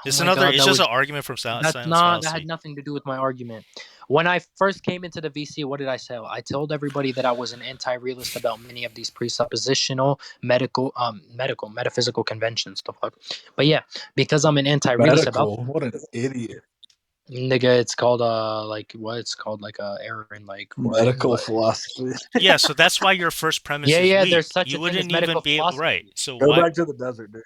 It's my another. God, It's that just was an argument from silence that fallacy. had nothing to do with my argument. When I first came into the VC, what did I say? I told everybody that I was an anti-realist about many of these presuppositional metaphysical conventions. The fuck. But yeah, because I'm an anti-realist about Medical. What an idiot. nigga, it's called it's called like a error in like writing, Medical but- philosophy. Yeah, so that's why your first premise Yeah, is yeah, weak. there's such You a thing as wouldn't even medical be able, philosophy. right. So Go why back to the desert, dude.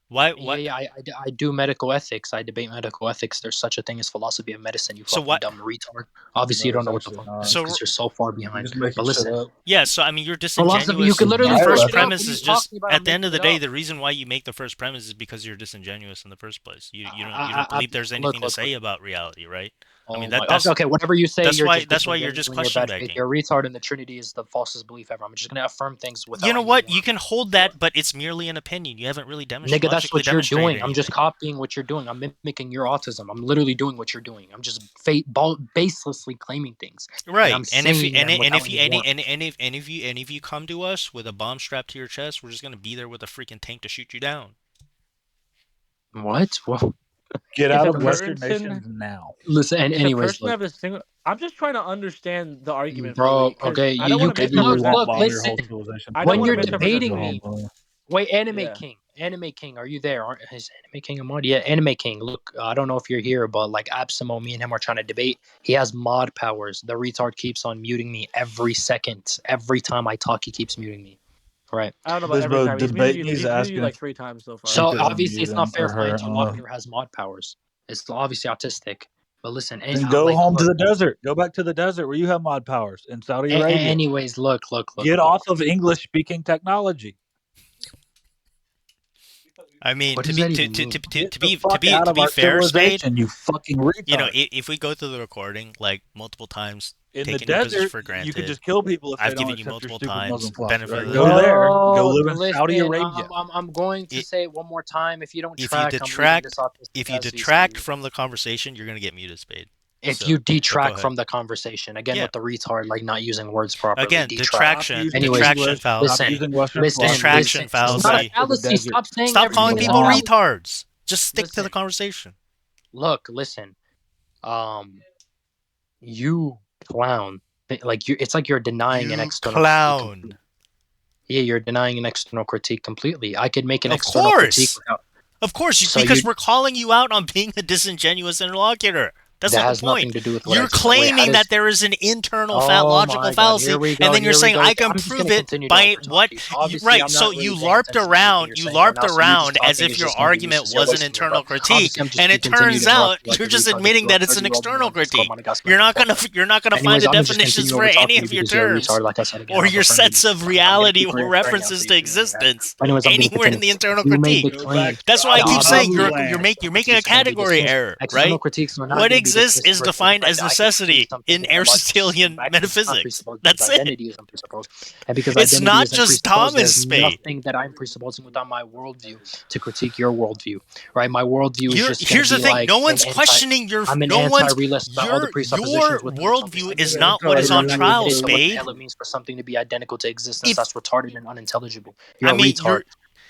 why Yeah, I do medical ethics. I debate medical ethics. There's such a thing as philosophy of medicine. You So fucking what- dumb retard. Obviously, No, you don't it's know what the actually fuck not. it is because you're so far behind. just making But listen, shit up. Yeah, so I mean you're philosophy. You disingenuous. can literally Your look first it up. premise What are is you just talking about? at I'm the end of the making it day, up. the reason why you make the first premise is because you're disingenuous in the first place. You don't I- believe there's anything to look. say about reality, right? I mean Oh my- that's okay. Whatever you say, that's you're why just that's why you're disingenuous just and you're question bad faith. begging. You're a retard, and the Trinity is the falsest belief ever. I'm just gonna affirm things without. You know any what? warrant. You can hold that, but it's merely an opinion. You haven't really Nigga, that's logically what you're demonstrated doing. I'm just anything. copying what you're doing. I'm mimicking your autism. I'm literally doing what you're doing. I'm just baselessly claiming things. Right, And I'm saying them without any warrant. if you come to us with a bomb strapped to your chest, we're just gonna be there with a freaking tank to shoot you down. What? Well, Get If out a of Western person- nations now. listen, and If a anyways, person look, have a single, I'm just trying to understand the argument, bro. fully, 'cause Okay, I don't want to Maybe you misrepresent won't bomb your things. whole civilization. I don't when wanna you're misrepresent debating things. me, wait, Anime Yeah. King, Anime King, are you there? Is Anime King a mod? Yeah, Anime King. Look, I don't know if you're here, but like Absimo, me and him are trying to debate. He has mod powers. The retard keeps on muting me every second. Every time I talk, he keeps muting me. Right. I don't know about every Bisbo, time. He's debate muted me's you asking like if 3 times so far. So could obviously, it's unmute not him fair or if my her, interlocutor has mod powers. It's obviously autistic. But listen, Then go home to the desert. Go back to the desert where you have mod powers in Saudi Arabia. Anyways, look. Get off of English-speaking technology. I mean, What to does be that to even to mean? to to Get to the be fuck to be out to of be our fair, Spade, civilization, you fucking retard. you know, if we go through the recording like multiple times, in the taking your position desert, for granted, you could just kill people if I've they don't given you accept your multiple stupid times Muslim philosophy. benefit Right? of Go the there. Go live in Listen, Saudi Arabia. I'm going to say it one more time. If you don't if track, you I'm leaving detract this autistic if you ass detract VC. from the conversation, you're gonna get muted, Spade. If So, you but go detract ahead. from the conversation, again Yeah. with the retard, like not using words properly. Again, detract. detraction, Anyways, detraction fallacy. listen, using Western listen, Distraction listen. It's not fallacy. a fallacy. Stop saying Stop everything calling is a people fallacy. retards. Just stick to Listen. the conversation. Look, listen. You clown. Like you, it's like you're denying an You external clown. critique. Yeah, you're denying an external critique completely. I could make an Of external critique course. without. Of course, So because you- we're calling you out on being a disingenuous interlocutor. That's That not has the point. nothing to do with what You're I just said. Wait, how claiming does- that there is an internal Oh logical my God, fallacy, here we go, and then you're here we saying go. I can I'm just prove gonna it continue to by overtalk what? you. Obviously, Right. I'm So not really you paying LARPed attention to around. anything You you're saying right LARPed now, so you around just as talking if is your just gonna be argument useless. You're was an wasting your internal breath. critique, Obviously, I'm just and it gonna continue turns to interrupt out you like you're a just retard admitting that it's an 30-year-old external man. It's called critique. monogamous You're not metaphor. gonna find Anyways, the I'm just definitions continue for overtalking any you of your because you're a terms retard. Like I said again, or I'm your affirming sets you. of I'm gonna reality keep or reiterating it references until to you figure it out. existence Anyways, I'm gonna anywhere in continue. the internal You made the critique. claim. That's why I The keep saying obvious you're making a critiques gonna be category dismissed. error, External right? critiques are not What gonna be exists dismissed is for defined I as can prove necessity something in that Aristotelian not metaphysics. presupposed, That's because it. identity isn't presupposed. And because It's identity not isn't just presupposed, Thomas, there's Spade. nothing that I'm presupposing without my worldview to critique your worldview, right? My worldview is just Here's the gonna be thing: like no one's an questioning your. I'm an No one's anti-realist about all the your presuppositions within the Thomism worldview is system. not what is And on I'm not trial, admitting to what the Spade. hell it means for something to be identical to existence. If that's retarded and unintelligible. You're I a mean, retard.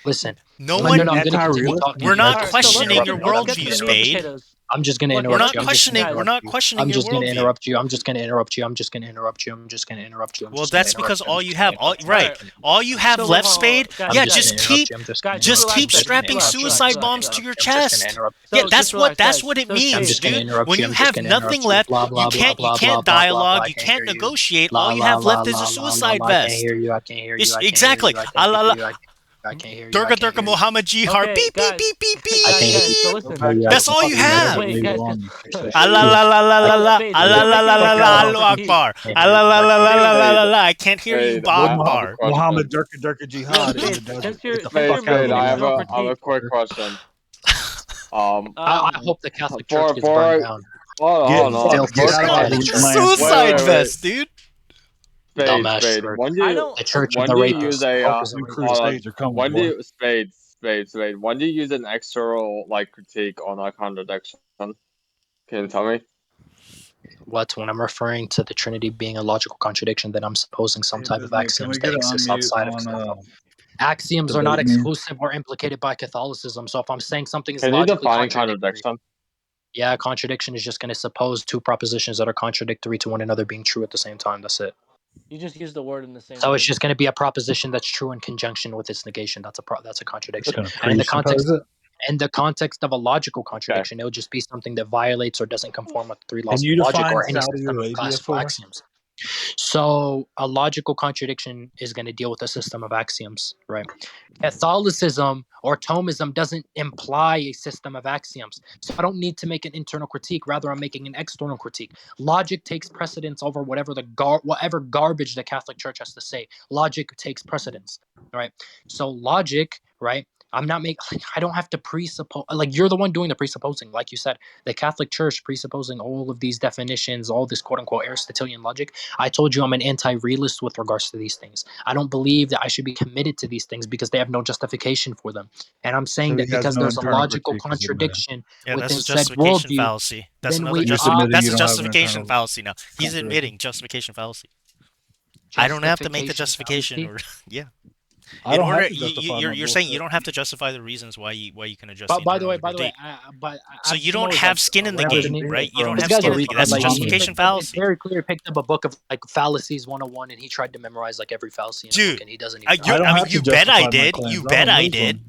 Listen. No No, one. I'm gonna continue talking. We're not Alright, so questioning your let's get to worldview, the meat and Spade. potatoes. I'm just gonna Look, We're interrupt not you. questioning. We're not I'm questioning your just gonna worldview. interrupt you. I'm just gonna interrupt you. I'm just gonna interrupt you. I'm just gonna interrupt you. Well, that's because all you have, Alright. all you have So, left, hold on, Spade. guys, Yeah, guys. just keep relax, strapping relax, suicide relax, bombs relax. to your I'm just gonna chest. interrupt Yeah, So, that's just what relax, that's guys. what it So, means, I'm just gonna dude. interrupt When you. you I'm just have gonna nothing interrupt you. left, Blah blah you blah can't blah blah blah blah dialogue, blah. I you can't can't hear you. negotiate. La All you la have la left is la a la suicide la. I can't vest. hear you. I can't hear you. It's I can't exactly. hear you. I can't hear you. I can't hear you. Durga Durga Muhammad Jihar. Okay, Beep beep guys. beep beep Okay, guys, so beep. listen. That's all you have. Wait, guys, Ah la la la la la la. Spade, Ah so la you're la making la an la la. external Allahu critique. Akbar. Ah la la la la la la la la. I can't hear you, Spade, I have a Akbar. question. Muhammad Durka Jihad in the Spade, desert. since Get the you're fuck out of making the an I have external way. a critique. quick question. I hope the Catholic Church gets burned down. Hold on. Get out of my Satanic It's a church. land. suicide Wait. vest, dude. Dumbass Spade. church. When do The church of when the do you use rapists. The a Pope is a New rapist. crusades are coming, when do boy. you Spade? When do you use an external critique on a contradiction? Can you tell me? What? When I'm referring to the Trinity being a logical contradiction, then I'm supposing some type of Can axioms we that get an exist unmute outside of on axioms are not debate me? exclusive or implicated by Catholicism. So if I'm saying something is Can you logically define contradictory, contradiction? yeah, contradiction is just going to suppose two propositions that are contradictory to one another being true at the same time. That's it. You just use the word in the same So way. it's just going to be a proposition that's true in conjunction with its negation. That's a contradiction. Gonna And in the presuppose context of a logical contradiction, it would just be something that violates or doesn't conform with the three Can laws you of logic define or any Saudi system of Arabia classical for us? axioms. So a logical contradiction is going to deal with a system of axioms, right? Catholicism or Thomism doesn't imply a system of axioms. So I don't need to make an internal critique. Rather, I'm making an external critique. Logic takes precedence over whatever whatever garbage the Catholic Church has to say. Logic takes precedence, right? So logic, right? I don't have to presuppose, like you're the one doing the presupposing, like you said, the Catholic Church presupposing all of these definitions, all this quote unquote Aristotelian logic. I told you I'm an anti-realist with regards to these things. I don't believe that I should be committed to these things because they have no justification for them. And I'm saying that because there's a logical contradiction Yeah, that's within a said justification worldview, fallacy. That's then another we that's a justification fallacy now. He's admitting justification fallacy. I don't have to make the justification or yeah. I In don't order, have to justify my you're saying you bullshit. don't have to justify the reasons why you can adjust. But by the way, so you don't have skin in the game, right? You don't this have guy's skin a in the game. That's a retard. justification He fallacy. very clearly picked up a book of like fallacies 101 and he tried to memorize like every fallacy in the book and he doesn't even know. I mean, you bet I did. You bet I did.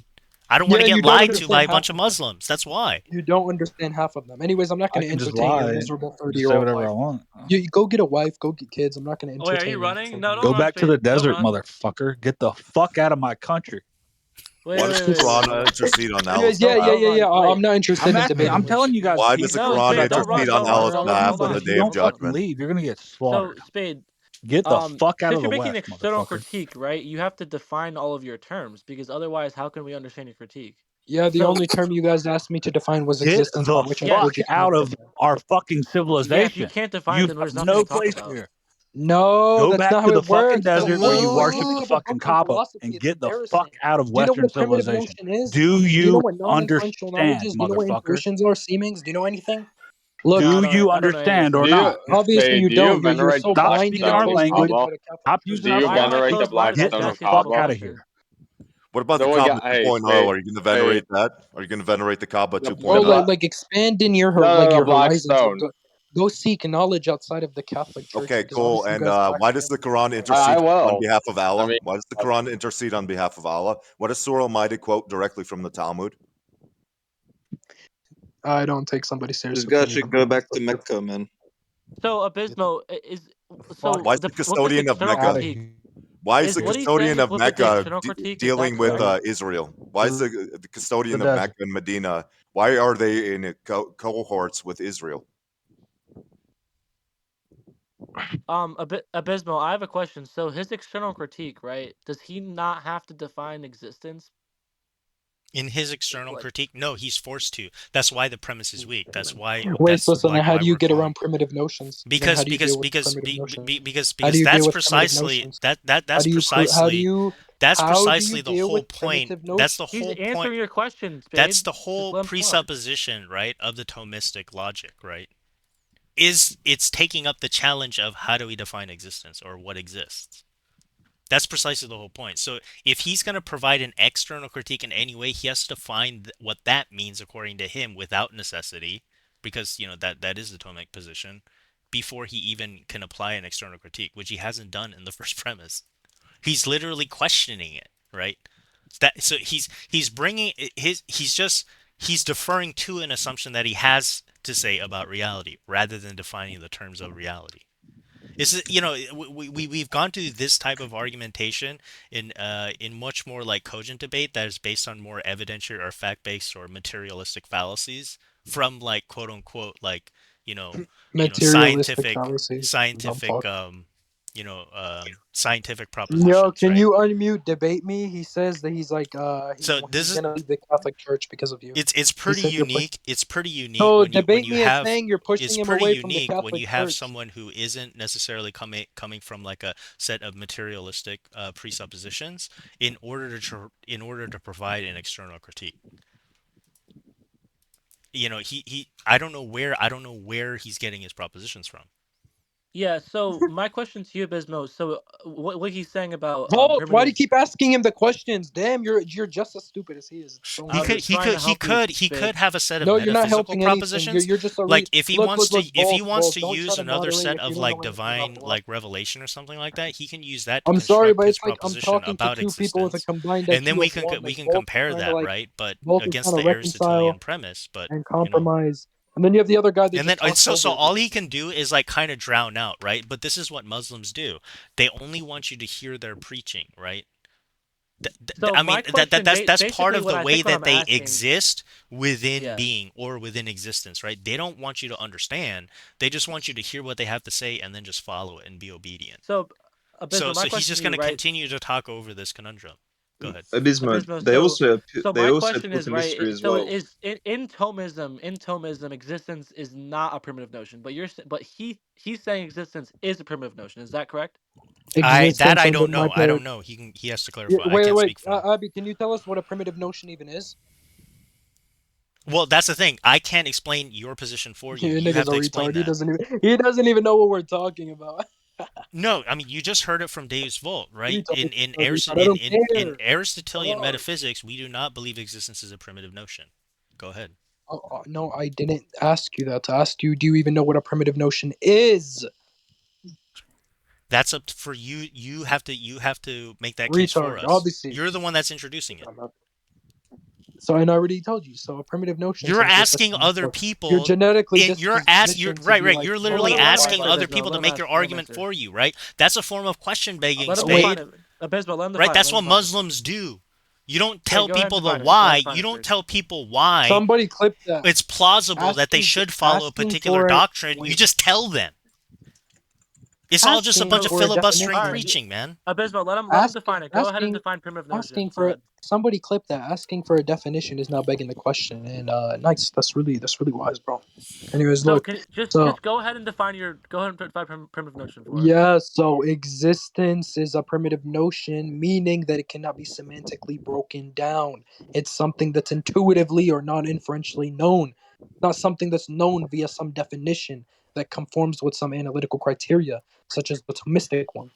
I don't want to get lied to by a bunch of Muslims. That's why. You don't understand half of them. Anyways, I'm not going to entertain your miserable 30-year-old whatever life. I want. You go get a wife, go get kids. I'm not going to entertain. Wait, are you running? No, don't Go run, back to the Spade. Don't desert, run. motherfucker. Get the fuck out of my country. Wait, Why does the Quran intercede on Allah's Yeah. behalf? I'm not interested in debating. I'm telling you guys. Why does the Quran intercede on Allah's behalf on the If you Day of don't fucking Judgment? leave, you're gonna get So, slaughtered. Spade, Get the fuck out since of you're the making an west, external motherfucker. critique, right? You have to define all of your terms because otherwise, how can we understand your critique? Yeah, the only term you guys asked me to define was Get existence, the which I fuck told you out of our fucking Yeah, if civilization. you can't define, You then have there's nothing no to talk place about. here. No, Go that's back not how to the it fucking works. desert where you Hello, worship you the read a fucking book on Kaaba philosophy. and It's get the embarrassing. fuck out of Do you know Western what a primitive civilization. notion is? Do Do you know you what non-inferential knowledge understand, is? Do you know what motherfucker? intuitions are, seemings? Do you know anything? Look, Do you I don't know any of this understand or stuff. not? obviously you Do you don't. You're venerate so the Stop black blinded speaking and our stone of language. close-minded Kaaba? by the Catholic Stop Church. using Do our you Why am I venerate language. the black closed-minded? I'm Get just stone the of asking a fuck simple Kaaba? out of question. here. What about the No, Kaaba hey, 2.0? Spade, Are you going to venerate that? Are you going to venerate the Kaaba the 2.0? Like expand in your the your black horizons. stone. Go seek knowledge outside of the Catholic Church Okay, because cool. obviously you And guys lack why does the Quran I intercede on will. behalf of Allah? I mean, Why does the Quran intercede on behalf of Allah? What does Surah Al-Ma'idah quote directly from the Talmud? I don't take somebody seriously. This guy should go back to Mecca, man. So Abysmo is so Why is the what's this custodian of external Mecca? critique? Why is the What he's saying custodian is of look at the Mecca external critique. Is that dealing with correct? Israel? Why is the custodian The of desert. Mecca and Medina? Why are they in cohorts with Israel? Abysmo, I have a question. So his external critique, right? Does he not have to define existence? In his external critique, no, he's forced to. That's why the premise is weak. That's why. Wait, That's listen. like How why do you we're get calling. around primitive notions? Then Because how do you because deal with because primitive be- notions? be- because How do because you that's deal with primitive precisely notions? that's How do you precisely that's how do you precisely the deal whole with point. primitive That's notions? the He's whole answering point. your question, Spade. That's the Just whole let him talk. presupposition, right, of the Thomistic logic, right? It's taking up the challenge of how do we define existence or what exists. That's precisely the whole point. So if he's going to provide an external critique in any way, he has to find what that means according to him without necessity, because that is the Tomic position, before he even can apply an external critique, which he hasn't done in the first premise. He's literally questioning it, right? So he's bringing he's deferring to an assumption that he has to say about reality rather than defining the terms of reality. We've gone to this type of argumentation in much more like cogent debate that is based on more evidentiary or fact-based or materialistic fallacies from like quote unquote like Materialistic fallacies. scientific scientific Yo, propositions, can right? you unmute debate me? He says that he's like So this he's is gonna leave the Catholic Church because of you. it's He pretty said you're pushing. unique. It's pretty unique So when debate you me as have saying you're pushing it's him pretty away from the unique when Catholic you have Church. someone who isn't necessarily coming from like a set of materialistic presuppositions in order to provide an external critique. I don't know where he's getting his propositions from. Yeah, so my question to you, Bismo, so what he's saying about Volt, why do you primitive... keep asking him the questions? Damn, you're just as stupid as he is. It's so He could have a set of No, you're not metaphysical helping anything. propositions. You're just a like if he wants to Volt, use another set of like anything divine like revelation or something like that, he can use that to I'm sorry, construct but his it's like I'm proposition talking to about two people with a existence. combined And then IQ we of can one. we Like, can Volt is compare trying to, that, like, right? But Volt is against trying the to Aristotelian reconcile premise, but and compromise. And then you have the other guy that and then just talks so over all he can do is like kind of drown out, right? But this is what Muslims do. They only want you to hear their preaching, right? So I mean my question, that's part basically of what the I way think what that I'm they asking... exist within Yeah. being or within existence, right? They don't want you to understand. They just want you to hear what they have to say and then just follow it and be obedient. So, So my he's question just to you, going to right? continue to talk over this conundrum. Go ahead. Abysmal. Abysmal, They also so they my also question put is, a right, mystery as so well. is in Thomism, existence is not a primitive notion, but he's saying existence is a primitive notion. Is that correct? I existence under don't my know. I paradigm. don't know. He has to Yeah, clarify. I can't speak for him. Abby, can you tell us what a primitive notion even is? Well, that's the thing. I can't explain your position for you. Your You have nigga's a to explain retard. that. He doesn't even know what we're talking about. No, I mean you just heard it from Deus Vult, right? Retard, In retard. I don't in care. Aristotelian Oh. metaphysics, we do not believe existence is a primitive notion. Go ahead. Oh, no, I didn't ask you that. To ask you, do you even know what a primitive notion is? That's up for you. You have to make that case for Retard, us. obviously. You're the one that's introducing it. So I already told you. So a primitive notion. You're asking other people. You're genetically You're right. You're literally asking other people to make your argument for you, right? That's a form of question begging, Spade. Right? That's what Muslims do. You don't tell people the why. You don't tell people why. Somebody clip that. It's plausible that they should follow a particular doctrine. You just tell them. It's all just a bunch of filibustering preaching, man. Abysmal, let him define it. Go ahead and define primitive notion. Somebody clip that. Asking for a definition is not begging the question. And nice. That's really wise, bro. Anyways, so look. Just go ahead and define primitive notion for us. Yeah. So existence is a primitive notion, meaning that it cannot be semantically broken down. It's something that's intuitively or non-inferentially known, not something that's known via some definition that conforms with some analytical criteria, such as the Thomistic one.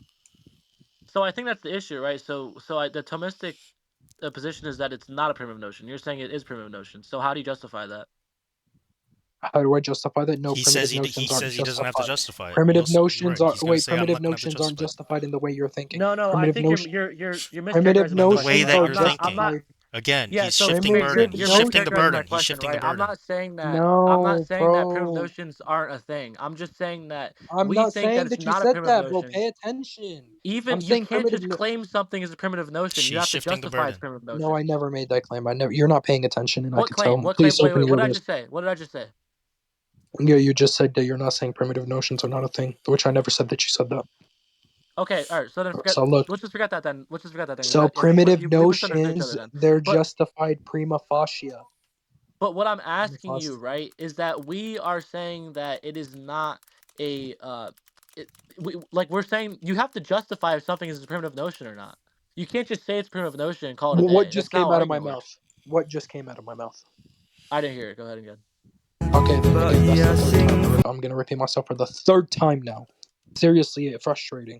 So I think that's the issue, right? So the Thomistic position is that it's not a primitive notion. You're saying it is primitive notion. So how do you justify that? How do I justify that? No, he primitive says he notions aren't he doesn't have to justify it. Primitive notions are primitive notions notions aren't justified in the way you're thinking. No, primitive I think you're primitive notions the way that you're thinking. I'm not, Again, yeah, he's so shifting burden. He's shifting the burden. He's shifting the burden. I'm not saying that. No, I'm not saying that bro. primitive notions aren't a thing. I'm just saying that I'm we not think saying that it's you not said a primitive that, notion. bro. Pay attention. Even I'm you saying can't primitive just claim something is a primitive notion. She's you have to shifting the justify its burden. primitive notion. No, I never made that claim. You're not paying attention, and What I can claim? tell. What Please claim? open Wait, your what did I ears. just say? What did I just say? Yeah, you just said that you're not saying primitive notions are not a thing, which I never said that you said that. Okay, all right. So then forget. So look. Let's just forget that then. So primitive notions, they're justified prima facie. But what I'm asking you, right, is that we are saying that it is not a we're saying you have to justify if something is a primitive notion or not. You can't just say it's a primitive notion and call it a day. What just That's came not out of my argument mouth? What just came out of my mouth? I didn't hear it. Go ahead again. Okay, then again, that's the third time. I'm gonna repeat myself for the third time now. Seriously, frustrating.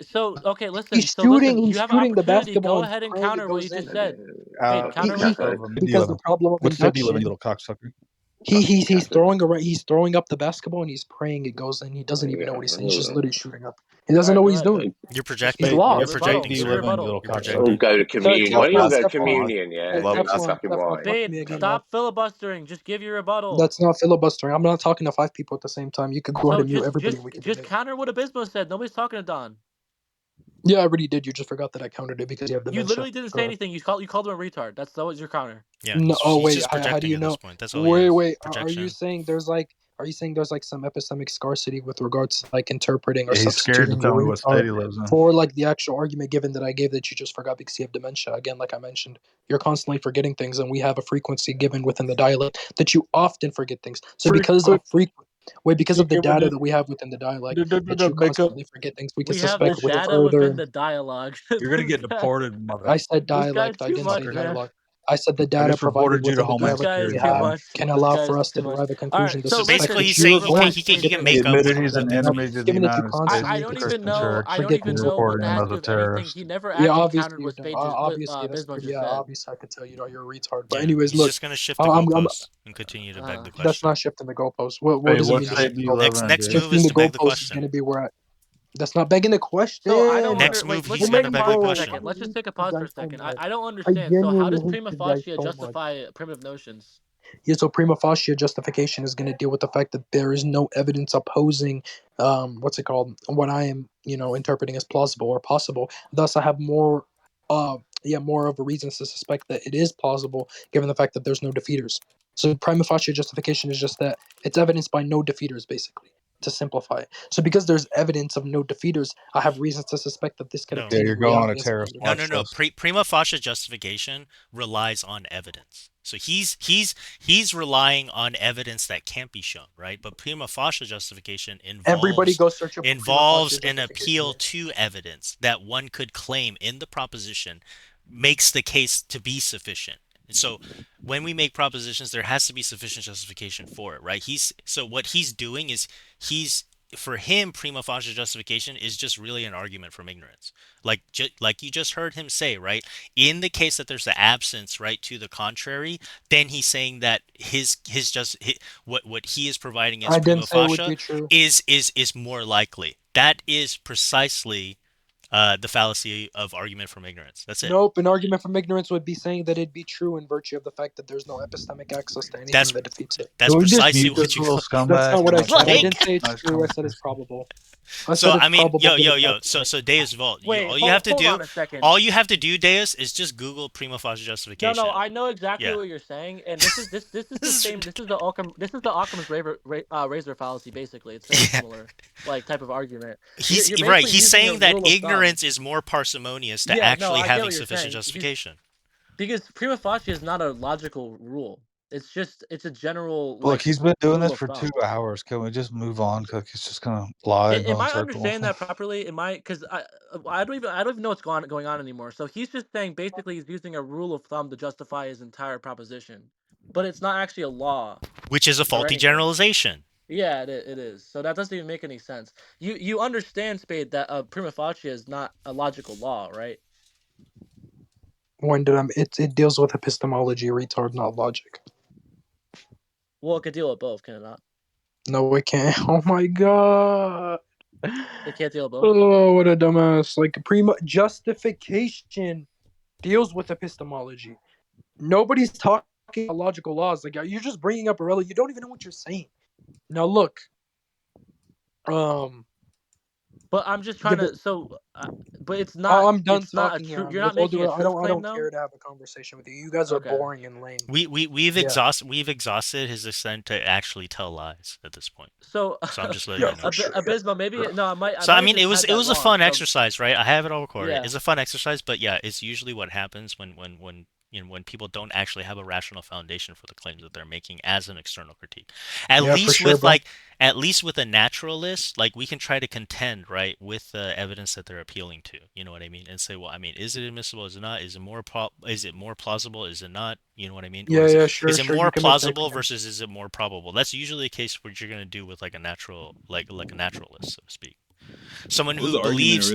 listen. He's So listen, shooting. He's you have an shooting the opportunity. basketball Go and ahead and praying it counter what you goes just in. said. Wait, counter what you said. Mindy Because the Levin. problem of What state do you live in, you induction. little cocksucker? He's throwing up the basketball and he's praying it goes in. He doesn't even know what he's saying. He's just literally shooting up. He doesn't know what he's doing. You're He's projecting. lost. You're projecting, Fake sir. living, little You're cocksucker. projecting. Go to communion. Why don't you Teflon, go to Teflon, communion? Yeah, Love that's Teflon, fucking Teflon, why. fuck Fade, me again, stop filibustering. Just give your rebuttal. That's not filibustering. I'm not talking to 5 people at the same time. You could go ahead and mute everybody. And we can just counter what Abismo said. Nobody's talking to Don. Yeah, I already did. You just forgot that I countered it because you have dementia. You literally didn't Go say ahead. anything. You called him a retard. That was your counter. Yeah. No, He's wait. just How do projecting you at know? this point. That's all he is. Wait. Are Projection. you saying there's like some epistemic scarcity with regards to like interpreting or Yeah, he's scared to substituting tell me your what state he retard lives in. for like the actual argument given that I gave that you just forgot because you have dementia? Again, like I mentioned, you're constantly forgetting things, and we have a frequency given within the dialect that you often forget things. So because of the data that we have within the dialect that you constantly forget things, we can We have the suspect with data further. within the dialogue. You're gonna get This guy- deported, mother. I said This guy's dialect. I too didn't much, say man. dialogue. I said the I data just provided reported you to within the This dialect guy that is we too have much. can This allow guy for is us too to much. derive a All conclusion right, to so suspect basically, listen. he's that you're saying going he to can forget make He up. admitted he's an No, enemy he's to the giving it to United States constantly. I and the don't even Christian know. Church. I don't Forget even He's things. know what the reporting him has as to a do with anything. terrorist. He never Yeah, actually obviously countered you what don't. Spade Obviously, that's Bismo just yeah. said. Obviously, I could tell you're a retard. But Yeah. anyways, He's look, just gonna shift the I'm goalposts and continue to beg the that's question. not shifting the goalpost. What Hey, does it what mean to state shift do the you live goalpost? in, Next dude? move Shifting is the to beg the goalpost is question. going to be where that's not begging the question. So I don't Next wait, move, let's he's take gonna a beg pause the for a question. second. Let's just take a pause for a second. I don't I understand. So how does genuinely hate prima you guys facie so much. justify primitive notions? Yeah, so prima facie justification is going to deal with the fact that there is no evidence opposing, what's it called? What I am, interpreting as plausible or possible. Thus, I have more of a reasons to suspect that it is plausible, given the fact that there's no defeaters. So prima facie justification is just that it's evidenced by no defeaters, basically, to simplify it. So because there's evidence of no defeaters, I have reasons to suspect that this could No. obtain Yeah, you're going on a reality as a terrorist thing. watch No. list. Prima facie justification relies on evidence. So he's relying on evidence that can't be shown, right? But prima facie justification Everybody go search up prima involves facie an appeal to evidence that one could claim in the proposition makes the case to be sufficient. And so when we make propositions, there has to be sufficient justification for it, right? So what he's doing is for him, prima facie justification is just really an argument from ignorance. Like you just heard him say, right? In the case that there's the absence, right, to the contrary, then he's saying that what he is providing as I prima didn't say it would facie be true. is more likely. That is precisely the fallacy of argument from ignorance. That's it. Nope, an argument from ignorance would be saying that it'd be true in virtue of the fact that there's no epistemic access to anything that defeats it. That's Can we just precisely mute what this you little claim. scumbag? That's not what I said. I Like- didn't say it's Nice true. I said it's probable. I So said it's I mean, probable given the yo. fact So Deus Vault. Wait, All you have to hold do, on a second. all you have to do, Deus, is just Google prima facie No, justification. I know exactly Yeah. what you're saying, and this is the same. This is the Occam's razor fallacy. Basically, it's very similar, like type of argument. He's You're right. basically He's using a saying that rule of thumb. ignorance is more parsimonious to Yeah, no, actually I get having what you're sufficient saying. justification. Because prima facie is not a logical rule. It's a general Look, like he's been doing rule this of for thumb. 2 hours. Can we just move on? Because he's just gonna lie and go Am in I circles. understanding that properly? Because I don't even know what's going on anymore. So he's just saying basically he's using a rule of thumb to justify his entire proposition, but it's not actually a law. Which is a or faulty anything. generalization. Yeah, it is. So that doesn't even make any sense. You understand, Spade, that prima facie is not a logical law, right? When did it deals with epistemology, retard, not logic. Well, it could deal with both, can it not? No, it can't. Oh my god. It can't deal with both. Oh, what a dumbass! Like prima justification deals with epistemology. Nobody's talking about logical laws. Like you're just bringing up Borelli. You don't even know what you're saying. Now look. But I'm just trying to. But it's not. I'm done it's not talking a here. true. You're not making a truth I don't claim, though. care to have a conversation with you. You guys are boring and lame. We've exhausted his extent to actually tell lies at this point. So I'm just letting you know. Abismo, maybe no. I might. So I mean, it was a fun exercise, right? I have it all recorded. Yeah. It's a fun exercise, but yeah, it's usually what happens when people don't actually have a rational foundation for the claims that they're making as an external critique. At least with a naturalist, like we can try to contend, right, with the evidence that they're appealing to. You know what I mean? And say, well, I mean, is it admissible? Is it not? Is it more plausible? Is it not? You know what I mean? Yeah, sure. Is it more plausible versus is it more probable? That's usually the case what you're gonna do with like a natural, like a naturalist, so to speak. Someone who believes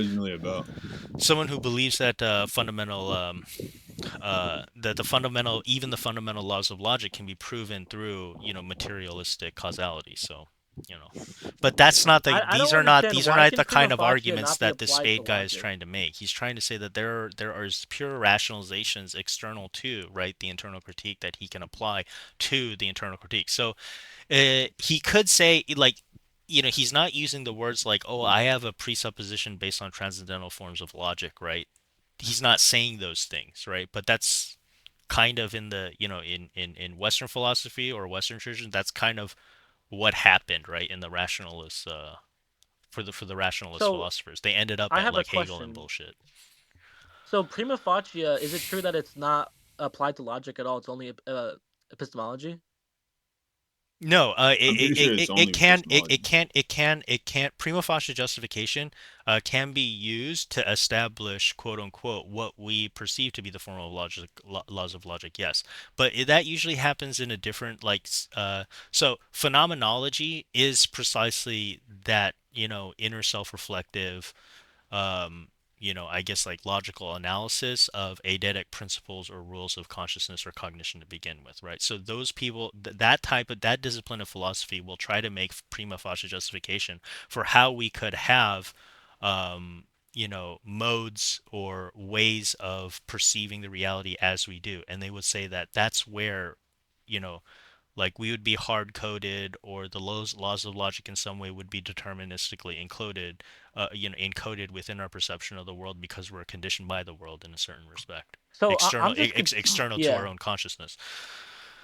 that fundamental the fundamental, even the fundamental laws of logic can be proven through, materialistic causality. So, but that's not the I don't understand these are why not can the prima kind of facie arguments not be that the applied to Spade guy is logic? trying to make. He's trying to say that there are pure rationalizations external to, right, the internal critique that he can apply to the internal critique. So he could say, like, he's not using the words like, oh, I have a presupposition based on transcendental forms of logic, right? He's not saying those things, right? But that's kind of in the, in Western philosophy or Western tradition, that's kind of what happened, right, in the rationalists, for the rationalist So philosophers. They ended up I at have a like Hegel and question. bullshit. So prima facie, is it true that it's not applied to logic at all? It's only epistemology? No, I'm pretty sure it's only epistemology. it can't prima facie justification can be used to establish, quote unquote, what we perceive to be the formal logic, laws of logic. Yes, but that usually happens in a different, like, so phenomenology is precisely that, inner self-reflective, um, I guess, like, logical analysis of eidetic principles or rules of consciousness or cognition to begin with, right? So those people, that discipline of philosophy will try to make prima facie justification for how we could have, modes or ways of perceiving the reality as we do. And they would say that that's where, you know, like, we would be hard coded, or the laws of logic in some way would be deterministically encoded within our perception of the world because we're conditioned by the world in a certain respect, So external I'm just external to our yeah. own consciousness.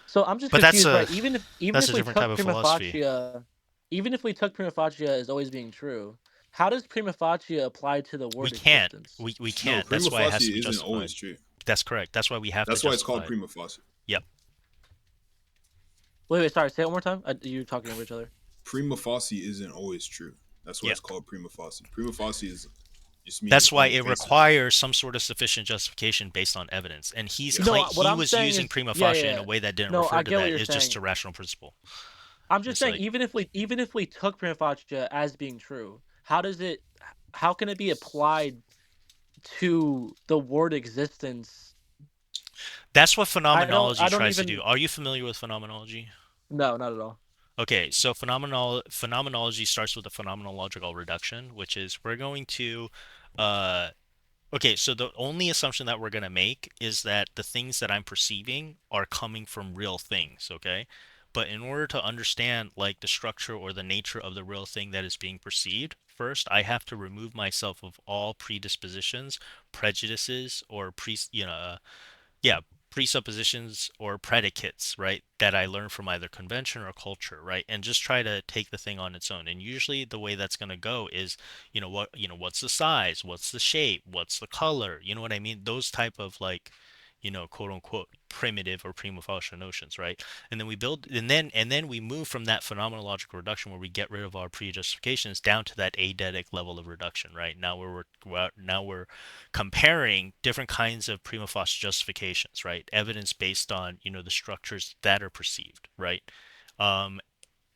So I'm just But that's confused, a right? Even that's if a we different type took of prima philosophy. facie, even if we took prima facie as always being true, how does prima facie apply to the We word can't. existence? We No, can't. That's prima why it has to facie be isn't justified. always true. That's correct. That's why we have to That's why it's justify called it. prima facie. Yep. Wait, sorry. Say it one more time. You're talking over each other. Prima facie isn't always true. That's why Yeah. it's called prima facie. Prima facie just means That's why on the it face of it. requires some sort of sufficient justification based on evidence. And No, what he I'm was saying using is, prima yeah, facie in yeah. a way that didn't No, refer I to get what that. you're It's just saying. a rational principle. I'm just It's saying, like, even if we took prima facie as being true, how can it be applied to the word existence? that's what I phenomenology don't tries to do. even. Are you familiar with phenomenology? No, not at all. Okay, so phenomenology starts with a phenomenological reduction, which is we're going to uh okay, so the only assumption that we're going to make is that the things that I'm perceiving are coming from real things, okay? But in order to understand, like, the structure or the nature of the real thing that is being perceived, first I have to remove myself of all predispositions, prejudices, or yeah, presuppositions or predicates, right, that I learn from either convention or culture, right, and just try to take the thing on its own. And usually the way that's going to go is, what's the size, what's the shape, what's the color, you know what I mean? Those type of, like, quote unquote primitive or prima facie notions, right? And then we build, and then we move from that phenomenological reduction where we get rid of our pre-justifications down to that eidetic level of reduction, right? Now we're comparing different kinds of prima facie justifications, right? Evidence based on, the structures that are perceived, right? Um,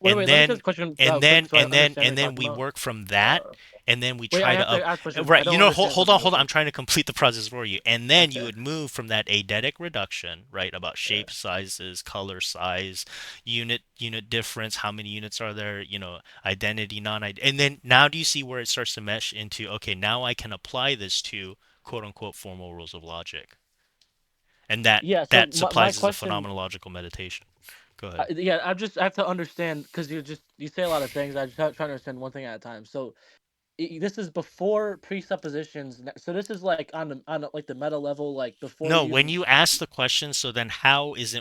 Wait, and wait. Let me ask then this question and quick, then so I and then understand what and you're then talking we about. work from that, and then we Wait, I try have to to up ask question. I right, don't understand hold something on, real I'm quick. trying to complete the process for you. And then you Okay. would move from that eidetic reduction, right, about shape, sizes, color, size, unit difference, how many units are there, identity, non-identity. And then now do you see where it starts to mesh into, okay, now I can apply this to, quote unquote, formal rules of logic. And that Yeah. So that my supplies as a question. phenomenological meditation. Go ahead. Yeah, I have to understand because you say a lot of things. I just try to understand one thing at a time. So this is before presuppositions. So this is like like the meta level, like before No, when you. you ask the question, so then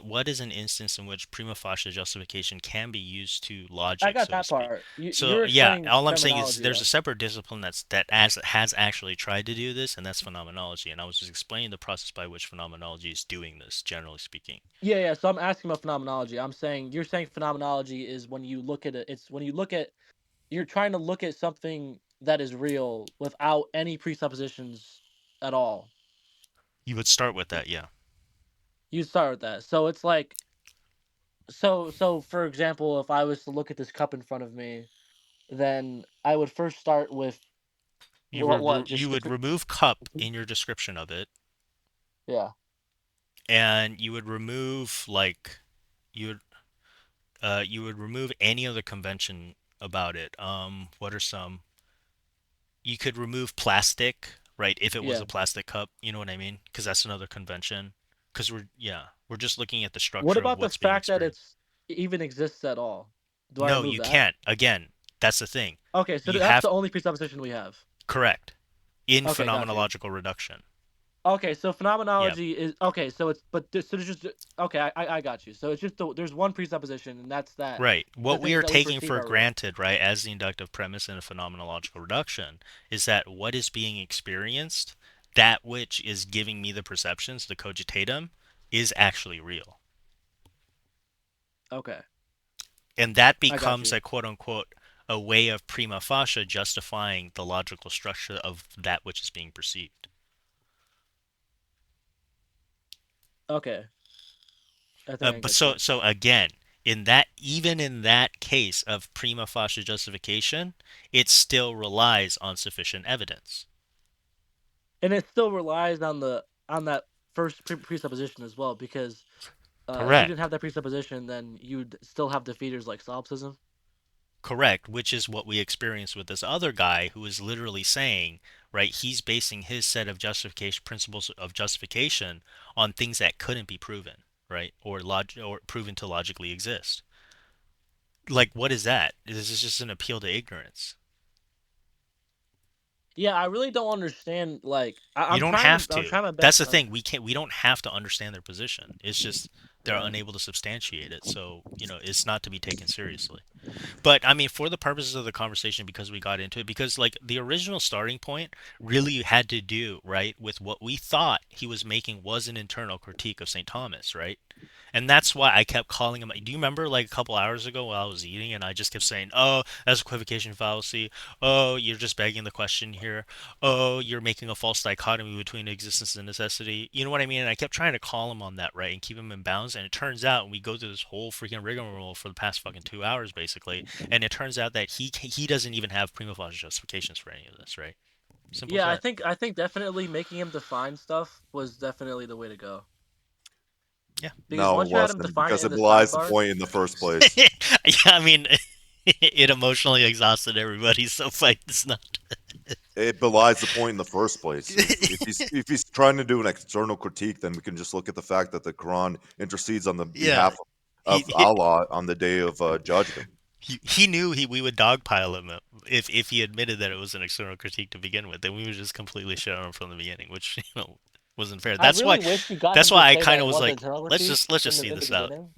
what is an instance in which prima facie justification can be used to I logic, got so to that speak? part. So You're yeah, explaining all I'm saying is terminology there's a though. separate discipline that has actually tried to do this, and that's phenomenology. And I was just explaining the process by which phenomenology is doing this, generally speaking. Yeah, yeah. So I'm asking about phenomenology. You're saying phenomenology is when you look at it. It's when you look at you're trying to look at something that is real without any presuppositions at all. You would start with that, yeah. You start with that. So it's like so for example, if I was to look at this cup in front of me, then I would first start with You what you just would remove cup in your description of it. yeah. and you would remove like you you would remove any other convention about it. What are some? You could remove plastic, right? If it was Yeah. a plastic cup, you know what I mean? Because that's another convention. Because we're just looking at the What structure of about the what's being fact that experienced. it even exists at all? Do I No, remove you that? can't. Again, that's the thing. Okay, so You that's have the only presupposition we have. correct in Okay, got you. phenomenological reduction. Okay, so Yep. phenomenology is okay. So it's so there's just okay. I got you. So it's just there's one presupposition, and that's that Right. the What we things are that we taking perceive for are real. granted, right, as the inductive premise in a phenomenological reduction, is that what is being experienced, that which is giving me the perceptions, the cogitatum, is actually real. Okay. And that I got becomes you. a quote unquote a way of prima facie justifying the logical structure of that which is being perceived. Okay. I think I But get you. so again, even in that case of prima facie justification, it still relies on sufficient evidence. And it still relies on that first presupposition as well, because if you didn't Correct. have that presupposition, then you'd still have defeaters like solipsism. Correct, which is what we experienced with this other guy who is literally saying, right, he's basing his set of justification principles of justification on things that couldn't be proven, right, or proven to logically exist. Like, what is that? This is just an appeal to ignorance. Yeah, I really don't understand. Like, You don't have I'm to. trying my That's best. the thing. We don't have to understand their position. It's just they're Yeah. unable to substantiate it. So, it's not to be taken seriously. But I mean, for the purposes of the conversation, because we got into it, because like the original starting point really had to do, right, with what we thought he was making was an internal critique of St. Thomas, right? And that's why I kept calling him. Do you remember like a couple hours ago while I was eating and I just kept saying, "Oh, that's equivocation fallacy. Oh, you're just begging the question here. Oh, you're making a false dichotomy between existence and necessity." You know what I mean? And I kept trying to call him on that, right, and keep him in bounds. And it turns out we go through this whole freaking rigmarole for the past fucking 2 hours, basically. And it turns out that he doesn't even have prima facie justifications for any of this, right? Simple as Yeah, that. I think definitely making him define stuff was definitely the way to go. Yeah. Because No, it once you had him wasn't define it because in it the belies the sidebars, point in the first place. Yeah, I mean, it emotionally exhausted everybody, so like it's not. It belies the point in the first place. If he's trying to do an external critique, then we can just look at the fact that the Quran intercedes on the Yeah, behalf he of Allah on the day of judgment. he knew we would dogpile him if he admitted that it was an external critique to begin with, then we would just completely shit on him from the beginning, which wasn't fair. I really wish you got him to I say that kind it of was was like, internal let's critique just see in the this out. beginning.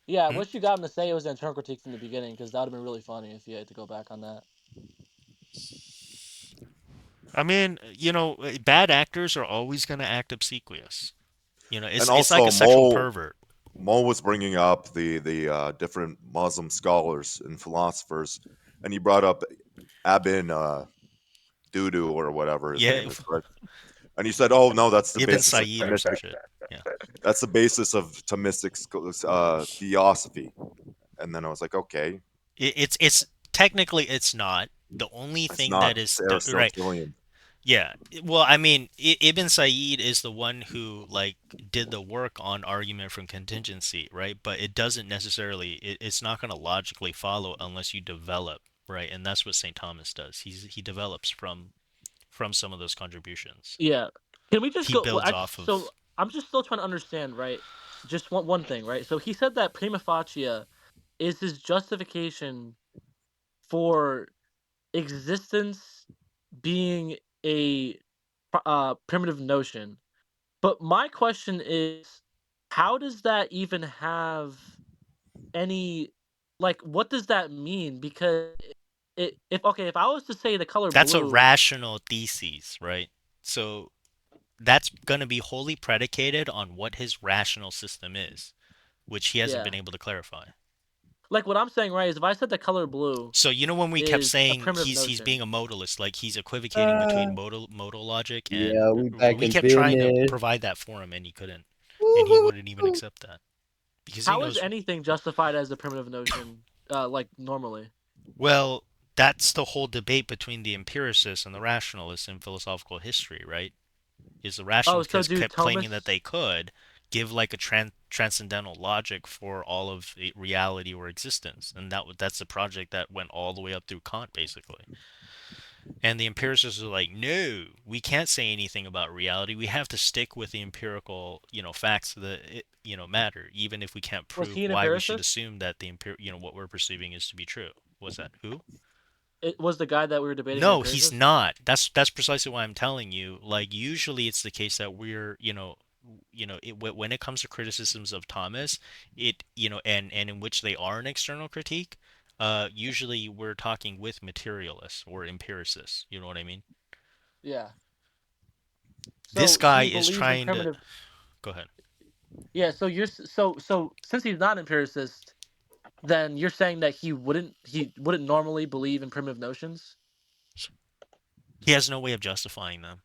Yeah, I Hmm? wish you got him to say it was an internal critique from the beginning, because that would have been really funny if you had to go back on that. I mean, bad actors are always going to act obsequious. And It's like also, a sexual pervert. Mo was bringing up the different Muslim scholars and philosophers, and he brought up Abin Dudu or whatever his Yeah, name is, right? And he said, "Oh no, that's the Ibn basis of Said or some Thomistic. shit. Yeah. That's the basis of Thomistic theosophy." And then I was like, "Okay, It's technically it's not. The only it's thing not. that is It's right. Aristotelian." Yeah. Well, I mean, Ibn Said is the one who like did the work on argument from contingency, right? But it doesn't necessarily it's not going to logically follow unless you develop, right? And that's what St. Thomas does. He develops from some of those contributions. Yeah. Can we just He go? Well, builds off so of I'm just still trying to understand, right? Just one thing, right? So he said that prima facie is his justification for existence being a primitive notion. But my question is, how does that even have any, like, what does that mean? Because if I was to say the color that's a blue, rational thesis, right? So that's going to be wholly predicated on what his rational system is, which he hasn't yeah, been able to clarify. like what I'm saying, right, is if I said the color blue So when we kept is a saying primitive he's being notion. a modalist, like he's equivocating between modal logic, and Yeah, we back we in kept trying to business. provide that for him, and he couldn't, and he wouldn't even accept that because he How is knows. anything justified as a primitive notion, like normally? Well, that's the whole debate between the empiricists and the rationalists in philosophical history, right? Is the Oh, so rationalists do kept claiming that Thomists? they could, give like a transcendental logic for all of reality or existence, and that's a project that went all the way up through Kant basically. And the empiricists are like, no, we can't say anything about reality. We have to stick with the empirical, facts that matter, even if we can't Was prove he an why we should empiricist? assume that what we're perceiving is to be true. What's that? Who? It was the guy that we were debating an No, he's empiricist? not. That's precisely why I'm telling you. Like usually it's the case that we're, when it comes to criticisms of Thomas, and in which they are an external critique, usually we're talking with materialists or empiricists. You know what I mean? Yeah. This So guy he is believes in trying to. primitive. Go ahead. Yeah. So since he's not an empiricist, then you're saying that he wouldn't normally believe in primitive notions. He has no way of justifying them.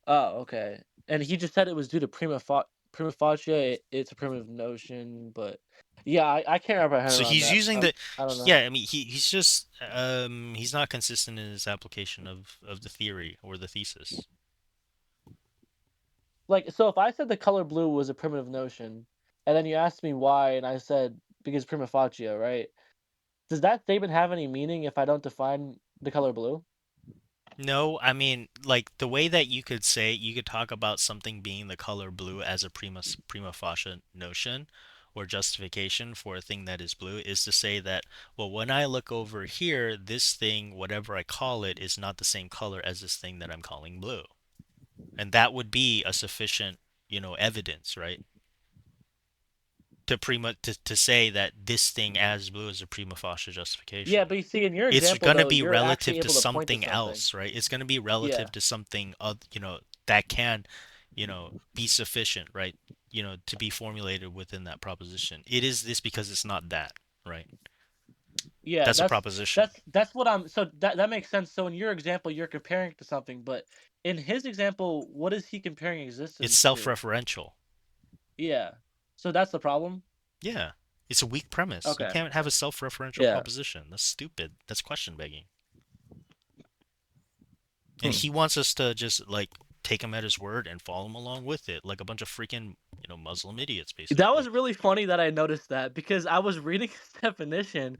Oh, okay. And he just said it was due to prima facie. It's a primitive notion, but yeah, I can't wrap my head So around he's that. using I don't know. yeah, I mean he's just he's not consistent in his application of the theory or the thesis. Like, so if I said the color blue was a primitive notion, and then you asked me why, and I said because prima facie, right? Does that statement have any meaning if I don't define the color blue? No, I mean, like the way that you could talk about something being the color blue as a prima facie notion or justification for a thing that is blue is to say that, well, when I look over here, this thing, whatever I call it, is not the same color as this thing that I'm calling blue. And that would be a sufficient, evidence, right? To say that this thing as blue is a prima facie justification. Yeah, but you see, in your It's example, going to though, be you're actually relative to able to point to something something. else, right? It's going to be Yeah. relative to something that can, be sufficient, right? To be formulated within that proposition. It is this because it's not that, right? Yeah, That's a proposition. that's what I'm. So that makes sense. So in your example, you're comparing it to something, but in his example, what is he comparing existence It's to? self-referential. Yeah. So that's the problem? Yeah. It's a weak premise. You Okay. can't have a self-referential Yeah. proposition. That's stupid. That's question begging. And he wants us to just like take him at his word and follow him along with it, like a bunch of freaking, Muslim idiots, basically. That was really funny that I noticed that because I was reading his definition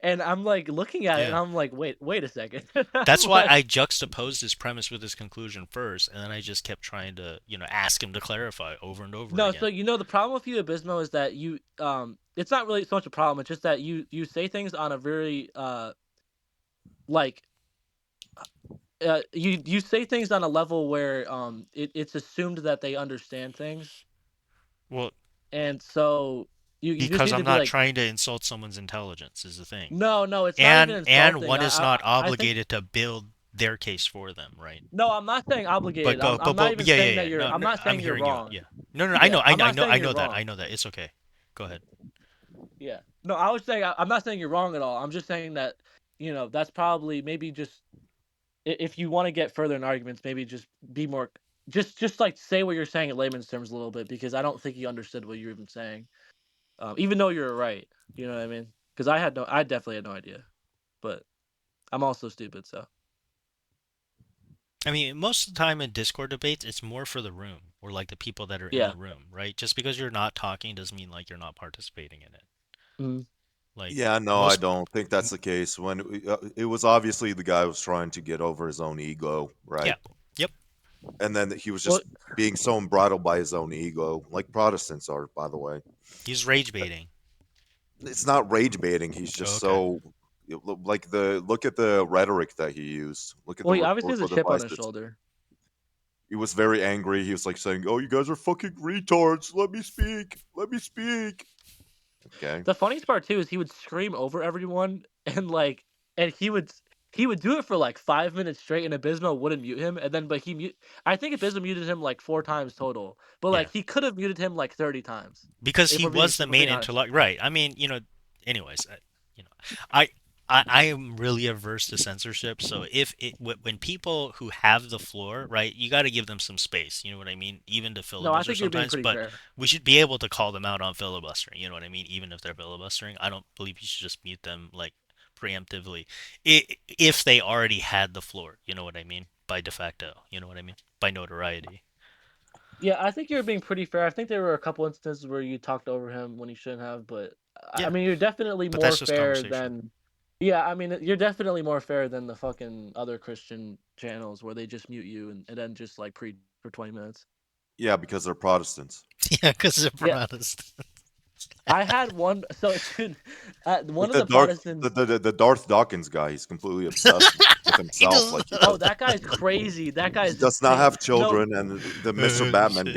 and I'm like looking at it and Yeah. I'm like, wait a second. That's why I juxtaposed his premise with his conclusion first, and then I just kept trying to, ask him to clarify over and over No, again. so the problem with you, Abismo, is that you it's not really so much a problem, it's just that you say things on a very like you say things on a level where it's assumed that they understand things. Well, and so you just because need I'm to be not like, trying to insult someone's intelligence is the thing. no, it's not even And insulting. one is not I think obligated to build their case for them, right? no, I'm not saying obligated. But I'm not even yeah, saying that yeah. you're. No, I'm no, not I'm saying you're hearing you out. wrong. Yeah. No, Yeah, I'm not saying I you're know that. wrong. I know that. It's okay. Go ahead. Yeah. No, I was saying I'm not saying you're wrong at all. I'm just saying that that's probably maybe just if you want to get further in arguments, maybe just be more just like say what you're saying in layman's terms a little bit because I don't think you understood what you're even saying, even though you're right. You know what I mean? Because I definitely had no idea, but I'm also stupid, so. I mean, most of the time in Discord debates, it's more for the room or like the people that are in Yeah. the room, right? Just because you're not talking doesn't mean like you're not participating in it. Mm-hmm. Like, yeah, no, I don't think that's the case. When it was obviously the guy was trying to get over his own ego, right? Yeah. Yep. And then he was just being so embridled by his own ego, like Protestants are, by the way. He's rage baiting. It's not rage baiting. He's just so like look at the rhetoric that he used. Look at Well, the he obviously has a rhetorical chip on his devices. shoulder. He was very angry. He was like saying, "Oh, you guys are fucking retards. Let me speak. Let me speak." Okay. The funniest part too is he would scream over everyone and he would do it for like 5 minutes straight and Abismo wouldn't mute him and then I think Abismo muted him like 4 times total. But like he could have muted him like 30 times. Because if he we're being, was the if we're main being honest. interlocutor, right? I mean, anyways, I am really averse to censorship. So when people who have the floor, right, you got to give them some space. You know what I mean? Even to No, I filibuster think you're being sometimes, pretty but fair. we should be able to call them out on filibustering. You know what I mean? Even if they're filibustering, I don't believe you should just mute them like preemptively if they already had the floor. You know what I mean? By de facto. You know what I mean? By notoriety. Yeah, I think you're being pretty fair. I think there were a couple instances where you talked over him when you shouldn't have, but Yeah. I mean, you're definitely But more that's just fair conversation. than. Yeah, I mean, you're definitely more fair than the fucking other Christian channels where they just mute you and then just like preach for 20 minutes. Yeah, because they're Protestants. Yeah, because they're Yeah. Protestants. I had one. So, dude, one of The the Protestants. the Darth Dawkins guy, he's completely obsessed with himself. Like he Oh, that guy's crazy. That he guy's does not insane. have No, children, and the Mr. Batman guy.